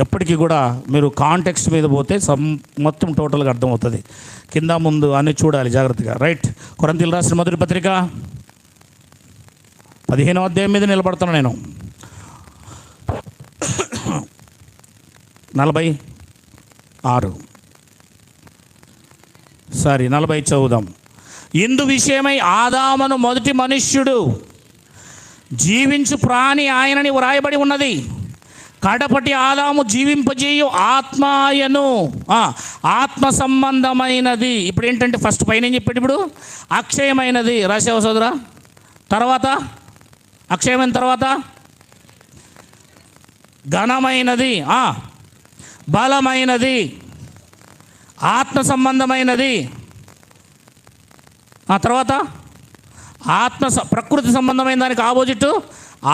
[SPEAKER 1] ఎప్పటికీ కూడా మీరు కాంటెక్స్ట్ మీద పోతే మొత్తం టోటల్గా అర్థమవుతుంది. కింద ముందు అన్నీ చూడాలి జాగ్రత్తగా. రైట్. కొరింథీయులు రాసిన మొదటి పత్రిక 15వ అధ్యాయం మీద నిలబడుతున్నాను నేను. 40 చదువుదాం. ఇందు విషయమై ఆదామును మొదటి మనుష్యుడు, జీవించు ప్రాణి ఆయనని వ్రాయబడి ఉన్నది. కడపటి ఆదాము జీవింపజేయు ఆత్మాయను, ఆత్మ సంబంధమైనది. ఇప్పుడు ఏంటంటే ఫస్ట్ పైన ఏం చెప్పాడు? ఇప్పుడు అక్షయమైనది రాసావు సోదరా. తర్వాత అక్షయమైన తర్వాత ఘనమైనది, బలమైనది, ఆత్మ సంబంధమైనది. ఆ తర్వాత ప్రకృతి సంబంధమైన దానికి ఆపోజిట్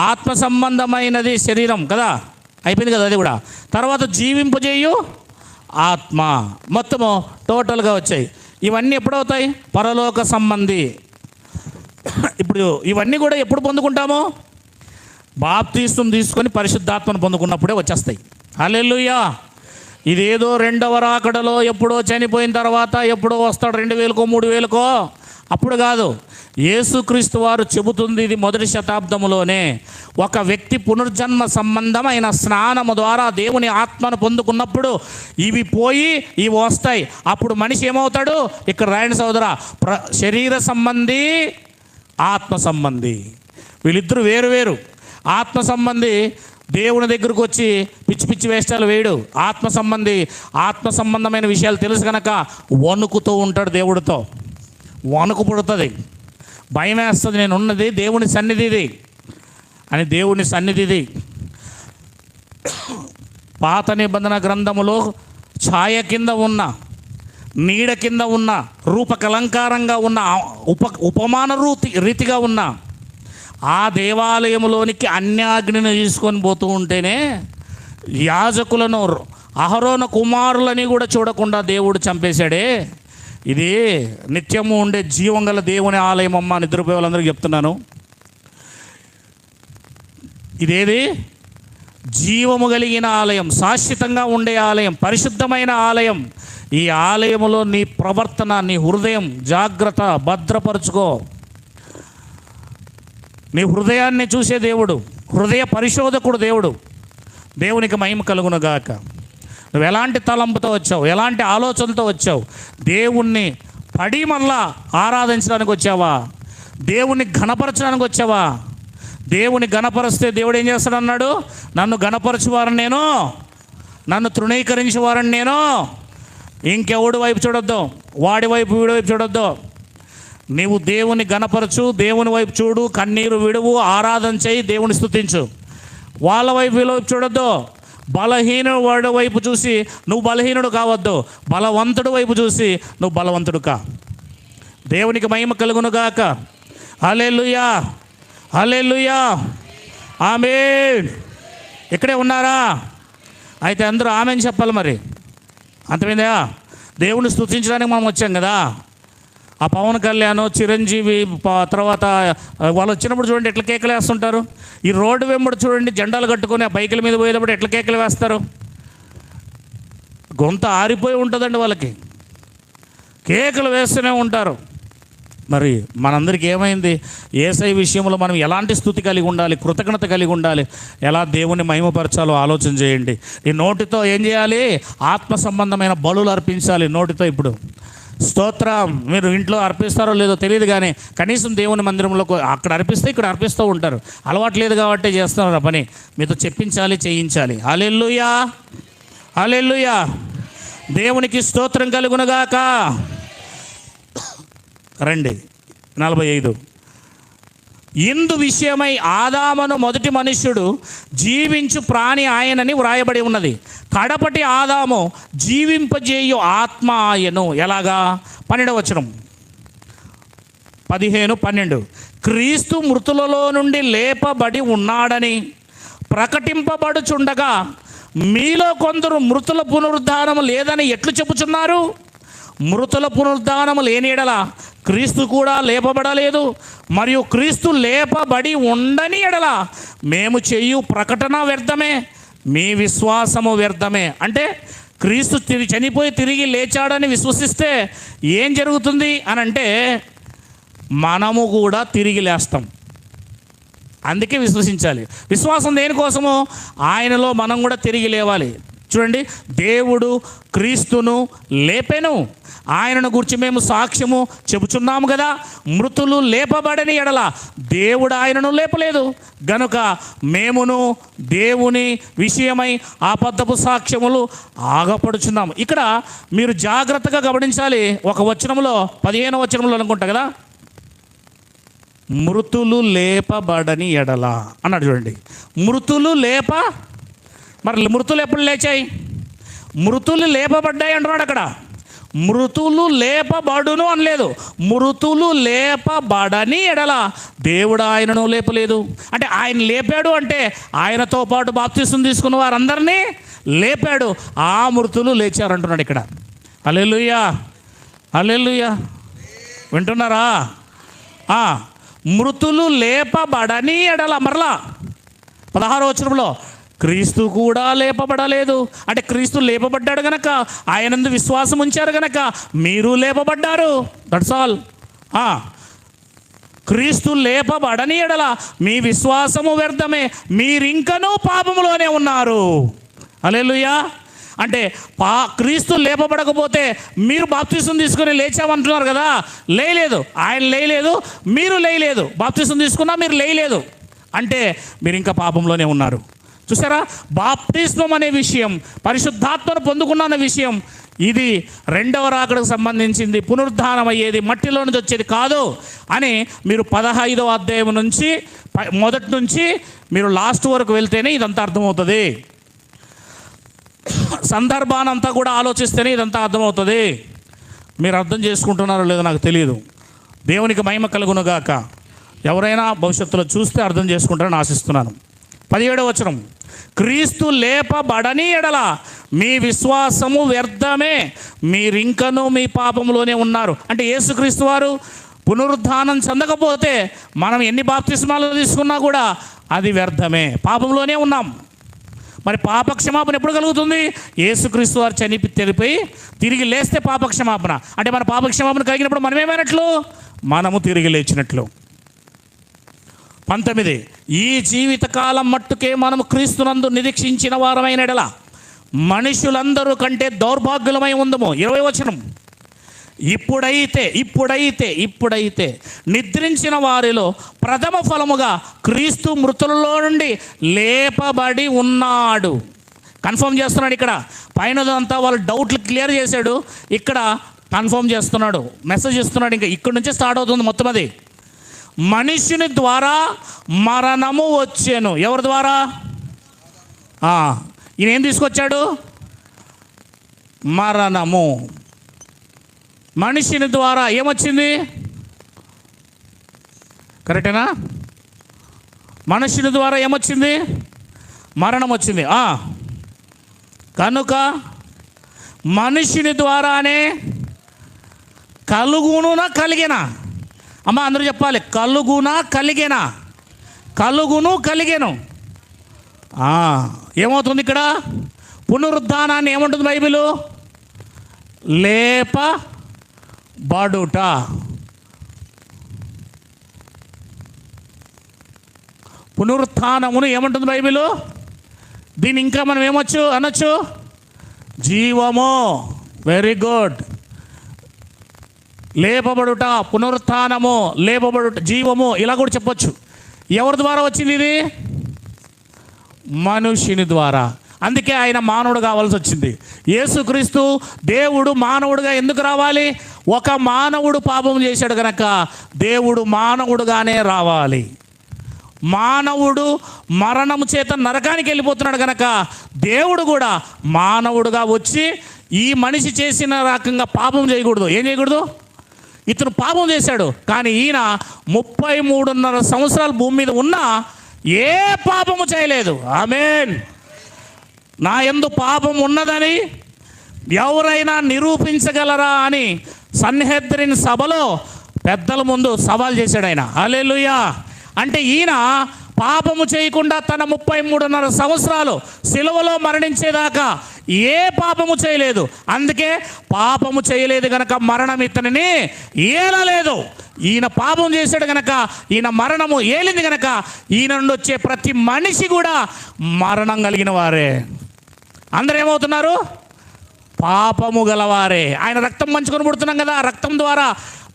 [SPEAKER 1] ఆత్మ సంబంధమైనది శరీరం కదా, అయిపోయింది కదా అది కూడా. తర్వాత జీవింపజేయు ఆత్మ. మొత్తము టోటల్గా వచ్చాయి. ఇవన్నీ ఎప్పుడవుతాయి? పరలోక సంబంధి. ఇప్పుడు ఇవన్నీ కూడా ఎప్పుడు పొందుకుంటాము? బాప్తీసం తీసుకొని పరిశుద్ధాత్మను పొందుకున్నప్పుడే వచ్చేస్తాయి. హల్లెలూయా. ఇదేదో రెండవ రాకడలో ఎప్పుడో చనిపోయిన తర్వాత ఎప్పుడో వస్తాడు 2000కో 3000కో అప్పుడు కాదు. యేసుక్రీస్తు వారు చెబుతుంది ఇది మొదటి శతాబ్దంలోనే. ఒక వ్యక్తి పునర్జన్మ సంబంధమైన స్నానము ద్వారా దేవుని ఆత్మను పొందుకున్నప్పుడు ఇవి పోయి ఇవి వస్తాయి. అప్పుడు మనిషి ఏమవుతాడు? ఇక్కడ రాయని సోదర, శరీర సంబంధి, ఆత్మ సంబంధి. వీళ్ళిద్దరూ వేరు వేరు. ఆత్మ సంబంధి దేవుని దగ్గరకు వచ్చి పిచ్చి పిచ్చి వేష్టాలు వేయడు. ఆత్మ సంబంధి ఆత్మ సంబంధమైన విషయాలు తెలుసు కనుక వణుకుతూ ఉంటాడు. దేవుడితో వణుకు పుడుతుంది, భయం వేస్తుంది. నేను ఉన్నది దేవుని సన్నిధిది అని. దేవుని సన్నిధిది పాత నిబంధన గ్రంథములో ఛాయ కింద ఉన్న, నీడ కింద ఉన్న, రూపకలంకారంగా ఉన్న, ఉపమాన రీతిగా ఉన్న ఆ దేవాలయంలోనికి అన్యాగ్నిని తీసుకొని పోతూ ఉంటేనే యాజకులను, అహరోను కుమారులని కూడా చూడకుండా దేవుడు చంపేశాడే. ఇది నిత్యము ఉండే జీవం గల దేవుని ఆలయం అమ్మ. నిద్రపోయే వాళ్ళందరికీ చెప్తున్నాను, ఇదేది జీవము కలిగిన ఆలయం, శాశ్వతంగా ఉండే ఆలయం, పరిశుద్ధమైన ఆలయం. ఈ ఆలయములో నీ ప్రవర్తన, నీ హృదయం జాగ్రత్త, భద్రపరుచుకో. నీ హృదయాన్ని చూసే దేవుడు, హృదయ పరిశోధకుడు దేవుడు. దేవునికి మహిమ కలుగునుగాక. నువ్వు ఎలాంటి తలంపుతో వచ్చావు, ఎలాంటి ఆలోచనతో వచ్చావు? దేవుణ్ణి పడి మళ్ళా ఆరాధించడానికి వచ్చావా? దేవుణ్ణి ఘనపరచడానికి వచ్చావా? దేవుని ఘనపరిస్తే దేవుడు ఏం చేస్తాడన్నాడు? నన్ను ఘనపరచువారని నేను, నన్ను తృణీకరించేవారని నేను. ఇంకెవడి వైపు చూడొద్దు, వాడి వైపు వీడి వైపు చూడొద్దు. నీవు దేవుని ఘనపరచు, దేవుని వైపు చూడు, కన్నీరు విడువు, ఆరాధన చేయి, దేవుని స్తుతించు. వాళ్ళ వైపు వీళ్ళ వైపు చూడొద్దు. బలహీనుడు వాడి వైపు చూసి నువ్వు బలహీనుడు కావద్దు, బలవంతుడు వైపు చూసి నువ్వు బలవంతుడు కా. దేవునికి మహిమ కలుగునుగాక. హల్లెలూయా, హల్లెలూయా, ఆమేన్. ఇక్కడే ఉన్నారా? అయితే అందరూ ఆమేన్ చెప్పాలి. మరి అంతమైందా? దేవుని స్తుతించడానికి మనం వచ్చాం కదా. ఆ పవన్ కళ్యాణ్, చిరంజీవి తర్వాత వాళ్ళు వచ్చినప్పుడు చూడండి ఎట్లా కేకలు వేస్తుంటారు. ఈ రోడ్డు వెంబడి చూడండి జెండాలు కట్టుకొని ఆ బైకుల మీద పోయేటప్పుడు ఎట్లా కేకలు వేస్తారు. గొంత ఆరిపోయి ఉంటుందండి వాళ్ళకి, కేకలు వేస్తూనే ఉంటారు. మరి మనందరికీ ఏమైంది? యేసయ్య విషయంలో మనం ఎలాంటి స్థుతి కలిగి ఉండాలి, కృతజ్ఞత కలిగి ఉండాలి, ఎలా దేవుని మహిమపరచాలో ఆలోచన చేయండి. ఈ నోటితో ఏం చేయాలి? ఆత్మ సంబంధమైన బలులు అర్పించాలి నోటితో. ఇప్పుడు స్తోత్రం మీరు ఇంట్లో అర్పిస్తారో లేదో తెలియదు, కానీ కనీసం దేవుని మందిరంలో అక్కడ అర్పిస్తే ఇక్కడ అర్పిస్తూ ఉంటారు. అలవాటు లేదు కాబట్టి చేస్తున్నారు ఆ పని. మీతో చెప్పించాలి, చేయించాలి. హల్లెలూయా, హల్లెలూయా. దేవునికి స్తోత్రం కలుగునుగాక. రండి 45. ఇందు విషయమై ఆదామును మొదటి మనుష్యుడు జీవించు ప్రాణి ఆయనని వ్రాయబడి ఉన్నది. కడపటి ఆదాము జీవింపజేయు ఆత్మ ఆయను. ఎలాగా? 12వ వచనం, 15, 12. క్రీస్తు మృతులలో నుండి లేపబడి ఉన్నాడని ప్రకటింపబడుచుండగా మీలో కొందరు మృతుల పునరుద్ధానము లేదని ఎట్లు చెప్పుచున్నారు? మృతుల పునరుద్ధానము లేని ఎడల క్రీస్తు కూడా లేపబడలేదు. మరియు క్రీస్తు లేపబడి ఉండని ఎడల మేము చేయు ప్రకటన వ్యర్థమే, మీ విశ్వాసము వ్యర్థమే. అంటే క్రీస్తు చనిపోయి తిరిగి లేచాడని విశ్వసిస్తే ఏం జరుగుతుంది అని అంటే మనము కూడా తిరిగి లేస్తాం. అందుకే విశ్వసించాలి. విశ్వాసం దేనికోసము? ఆయనలో మనం కూడా తిరిగి లేవాలి. చూడండి, దేవుడు క్రీస్తును లేపెను, ఆయనను గురించి మేము సాక్ష్యము చెబుచున్నాము కదా. మృతులు లేపబడని ఎడల దేవుడు ఆయనను లేపలేదు గనుక మేమును దేవుని విషయమై అబద్ధపు సాక్ష్యములు ఆగపడుచున్నాము. ఇక్కడ మీరు జాగ్రత్తగా గమనించాలి. ఒక వచనంలో 15వ వచనంలో అనుకుంటా కదా, మృతులు లేపబడని ఎడల అన్నాడు. చూడండి, మృతులు మరి మృతులు ఎప్పుడు లేచాయి? మృతులు లేపబడ్డాయి అంటున్నాడు అక్కడ. మృతులు లేపబడును అనలేదు, మృతులు లేపబడని ఎడల దేవుడు ఆయనను లేపలేదు. అంటే ఆయన లేపాడు అంటే ఆయనతో పాటు బాప్తిసం తీసుకున్న వారందరినీ లేపాడు. ఆ మృతులు లేచారంటున్నాడు ఇక్కడ. హల్లెలూయా, హల్లెలూయా. వింటున్నారా? మృతులు లేపబడని ఎడల, మరలా 16వ వచనంలో క్రీస్తు కూడా లేపబడలేదు. అంటే క్రీస్తు లేపబడ్డాడు గనక, ఆయనందు విశ్వాసం ఉంచారు గనక మీరు లేపబడ్డారు. That's all. క్రీస్తు లేపబడని ఎడల మీ విశ్వాసము వ్యర్థమే, మీరింకనూ పాపములోనే ఉన్నారు. హల్లెలూయా. అంటే క్రీస్తు లేపబడకపోతే మీరు బాప్తిసం తీసుకుని లేచామంటున్నారు కదా. లేయలేదు, ఆయన లేయలేదు, మీరు లేయలేదు. బాప్తిసం తీసుకున్నా మీరు లేయలేదు అంటే మీరు ఇంకా పాపంలోనే ఉన్నారు. చూసారా? బాప్తిస్మం అనే విషయం, పరిశుద్ధాత్మను పొందుకున్న విషయం, ఇది రెండవ రాకడకు సంబంధించింది. పునరుద్ధానం అయ్యేది మట్టిలో నుంచి వచ్చేది కాదు అని మీరు 15వ అధ్యాయం నుంచి మొదటి నుంచి మీరు లాస్ట్ వరకు వెళ్తేనే ఇదంతా అర్థమవుతుంది. సందర్భానంతా కూడా ఆలోచిస్తేనే ఇదంతా అర్థమవుతుంది. మీరు అర్థం చేసుకుంటున్నారో లేదో నాకు తెలియదు. దేవునికి మహిమ కలుగునుగాక. ఎవరైనా భవిష్యత్తులో చూస్తే అర్థం చేసుకుంటారని ఆశిస్తున్నాను. 17వ వచనం, క్రీస్తు లేపబడని ఎడల మీ విశ్వాసము వ్యర్థమే, మీరింకనూ మీ పాపంలోనే ఉన్నారు. అంటే యేసుక్రీస్తు వారు పునరుద్ధానం చెందకపోతే మనం ఎన్ని బాప్తిస్మాలు తీసుకున్నా కూడా అది వ్యర్థమే, పాపంలోనే ఉన్నాం. మరి పాపక్షమాపణ ఎప్పుడు కలుగుతుంది? యేసుక్రీస్తు వారు చనిపోయి తిరిగి లేస్తే పాపక్షమాపణ. అంటే మన పాపక్షమాపణ కలిగినప్పుడు మనం ఏమైనట్లు? మనము తిరిగి లేచినట్లు. 19, ఈ జీవితకాలం మట్టుకే మనము క్రీస్తునందు నిరీక్షించిన వారమైన ఎడల మనుషులందరూ కంటే దౌర్భాగ్యులమై ఉందము. 20వ వచనం, ఇప్పుడైతే నిద్రించిన వారిలో ప్రథమ ఫలముగా క్రీస్తు మృతులలో నుండి లేపబడి ఉన్నాడు. కన్ఫర్మ్ చేస్తున్నాడు ఇక్కడ. పైనదంతా వాళ్ళ డౌట్లు క్లియర్ చేశాడు, ఇక్కడ కన్ఫర్మ్ చేస్తున్నాడు, మెసేజ్ ఇస్తున్నాడు. ఇంకా ఇక్కడి నుంచే స్టార్ట్ అవుతుంది మొత్తం. అది మనుష్యుని ద్వారా మరణము వచ్చాను. ఎవరి ద్వారా? ఈయన ఏం తీసుకొచ్చాడు? మరణము. మనిషిని ద్వారా ఏమొచ్చింది? కరెక్టేనా? మనుషుని ద్వారా ఏమొచ్చింది? మరణం వచ్చింది. కనుక మనుషుని ద్వారానే కలుగునునా కలిగేనా? అమ్మ అందరూ చెప్పాలి, కలుగునా కలిగేనా? కలుగును కలిగేను. ఏమవుతుంది ఇక్కడ? పునరుద్ధానాన్ని ఏమంటుంది బైబిలు? లేపబడుట. పునరుత్థానమును ఏమంటుంది బైబిలు? దీన్ని ఇంకా మనం అనొచ్చు? జీవము. Very good. లేపబడుట, పునరుత్థానము, లేపబడుట, జీవము, ఇలా కూడా చెప్పొచ్చు. ఎవరి ద్వారా వచ్చింది ఇది? మనుషుని ద్వారా. అందుకే ఆయన మానవుడు కావాల్సి వచ్చింది. యేసుక్రీస్తు దేవుడు మానవుడుగా ఎందుకు రావాలి? ఒక మానవుడు పాపం చేశాడు కనుక దేవుడు మానవుడుగానే రావాలి. మానవుడు మరణము చేత నరకానికి వెళ్ళిపోతున్నాడు కనుక దేవుడు కూడా మానవుడుగా వచ్చి ఈ మనిషి చేసిన రకంగా పాపం చేయకూడదు. ఏం చేయకూడదు? ఇతను పాపం చేశాడు, కానీ ఈయన 33.5 సంవత్సరాలు భూమి మీద ఉన్నా ఏ పాపము చేయలేదు. ఆమేన్. నా యందు పాపం ఉన్నదని ఎవరైనా నిరూపించగలరా అని సన్హెద్రిన్ సభలో పెద్దల ముందు సవాల్ చేశాడు ఆయన. హల్లెలూయా. అంటే ఈయన పాపము చేయకుండా తన 33.5 సంవత్సరాలు సిలువలో మరణించేదాకా ఏ పాపము చేయలేదు. అందుకే పాపము చేయలేదు గనక మరణం ఇతనిని ఏలలేదు. ఈయన పాపం చేశాడు గనక ఈయన మరణము ఏలింది గనక ఈయన నుండి వచ్చే ప్రతి మనిషి కూడా మరణం కలిగిన వారే. అందరూ ఏమవుతున్నారు? పాపము గలవారే. ఆయన రక్తం పంచుకొని పుడుతున్నాం కదా, రక్తం ద్వారా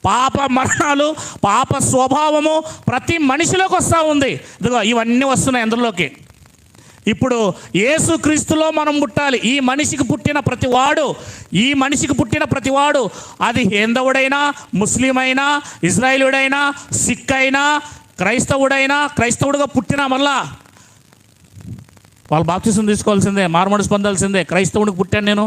[SPEAKER 1] పాప మరణాలు, పాప స్వభావము ప్రతి మనిషిలోకి వస్తూ ఉంది. ఇదిగో ఇవన్నీ వస్తున్నాయి అందులోకి. ఇప్పుడు యేసుక్రీస్తులో మనం పుట్టాలి. ఈ మనిషికి పుట్టిన ప్రతివాడు అది హైందవుడైనా, ముస్లిం అయినా, ఇజ్రాయేలుడైనా, సిక్ అయినా, క్రైస్తవుడుగా పుట్టినా మళ్ళా వాళ్ళు బాప్తిసం తీసుకోవాల్సిందే, మారుమనసు పొందాల్సిందే. క్రైస్తవుడికి పుట్టాను నేను,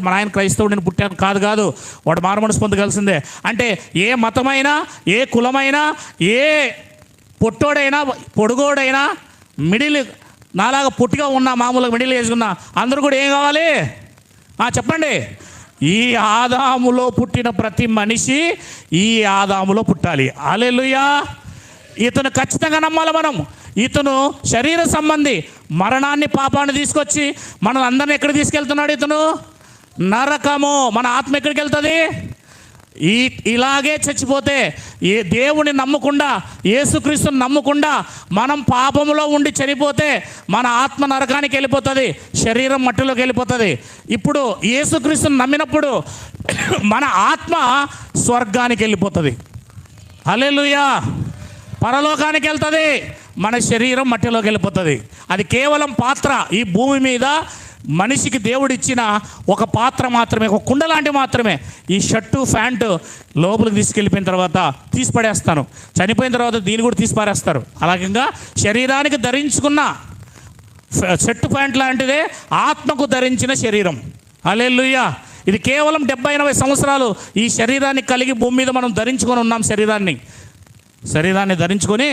[SPEAKER 1] మా ఆయన క్రైస్తవుడిని పుట్టాను కాదు, వాడు మారుమనసు పొందగలిసిందే. అంటే ఏ మతమైనా, ఏ కులమైనా, ఏ పొట్టోడైనా, పొడుగోడైనా, మిడిల్ నాలాగా పొట్టిగా ఉన్నా, మామూలుగా మిడిల్ వేసుకున్నా, అందరూ కూడా ఏం కావాలి? చెప్పండి. ఈ ఆదాములో పుట్టిన ప్రతి మనిషి ఈ ఆదాములో పుట్టాలి. హల్లెలూయా. ఇతను ఖచ్చితంగా నమ్మాలి మనం. ఇతను శరీర సంబంధి మరణాన్ని, పాపాన్ని తీసుకొచ్చి మనం అందరిని ఎక్కడ తీసుకెళ్తున్నాడు? ఇతను నరకము. మన ఆత్మ ఎక్కడికి వెళ్తుంది? ఇలాగే చచ్చిపోతే, దేవుని నమ్మకుండా, యేసుక్రీస్తుని నమ్మకుండా మనం పాపములో ఉండి చనిపోతే మన ఆత్మ నరకానికి వెళ్ళిపోతుంది, శరీరం మట్టిలోకి వెళ్ళిపోతుంది. ఇప్పుడు యేసుక్రీస్తుని నమ్మినప్పుడు మన ఆత్మ స్వర్గానికి వెళ్ళిపోతుంది. హల్లెలూయా. పరలోకానికి వెళ్తుంది, మన శరీరం మట్టిలోకి వెళ్ళిపోతుంది. అది కేవలం పాత్ర. ఈ భూమి మీద మనిషికి దేవుడు ఇచ్చిన ఒక పాత్ర మాత్రమే, ఒక కుండ లాంటి మాత్రమే. ఈ షర్టు ప్యాంటు లోపలికి తీసుకెళ్ళిపోయిన తర్వాత తీసిపడేస్తాను, చనిపోయిన తర్వాత దీన్ని కూడా తీసిపారేస్తారు. అలాగే శరీరానికి ధరించుకున్న షర్టు ప్యాంట్ లాంటిదే ఆత్మకు ధరించిన శరీరం. హల్లెలూయా. ఇది కేవలం 70-80 సంవత్సరాలు ఈ శరీరాన్ని కలిగి భూమి మీద మనం ధరించుకొని ఉన్నాం. శరీరాన్ని ధరించుకొని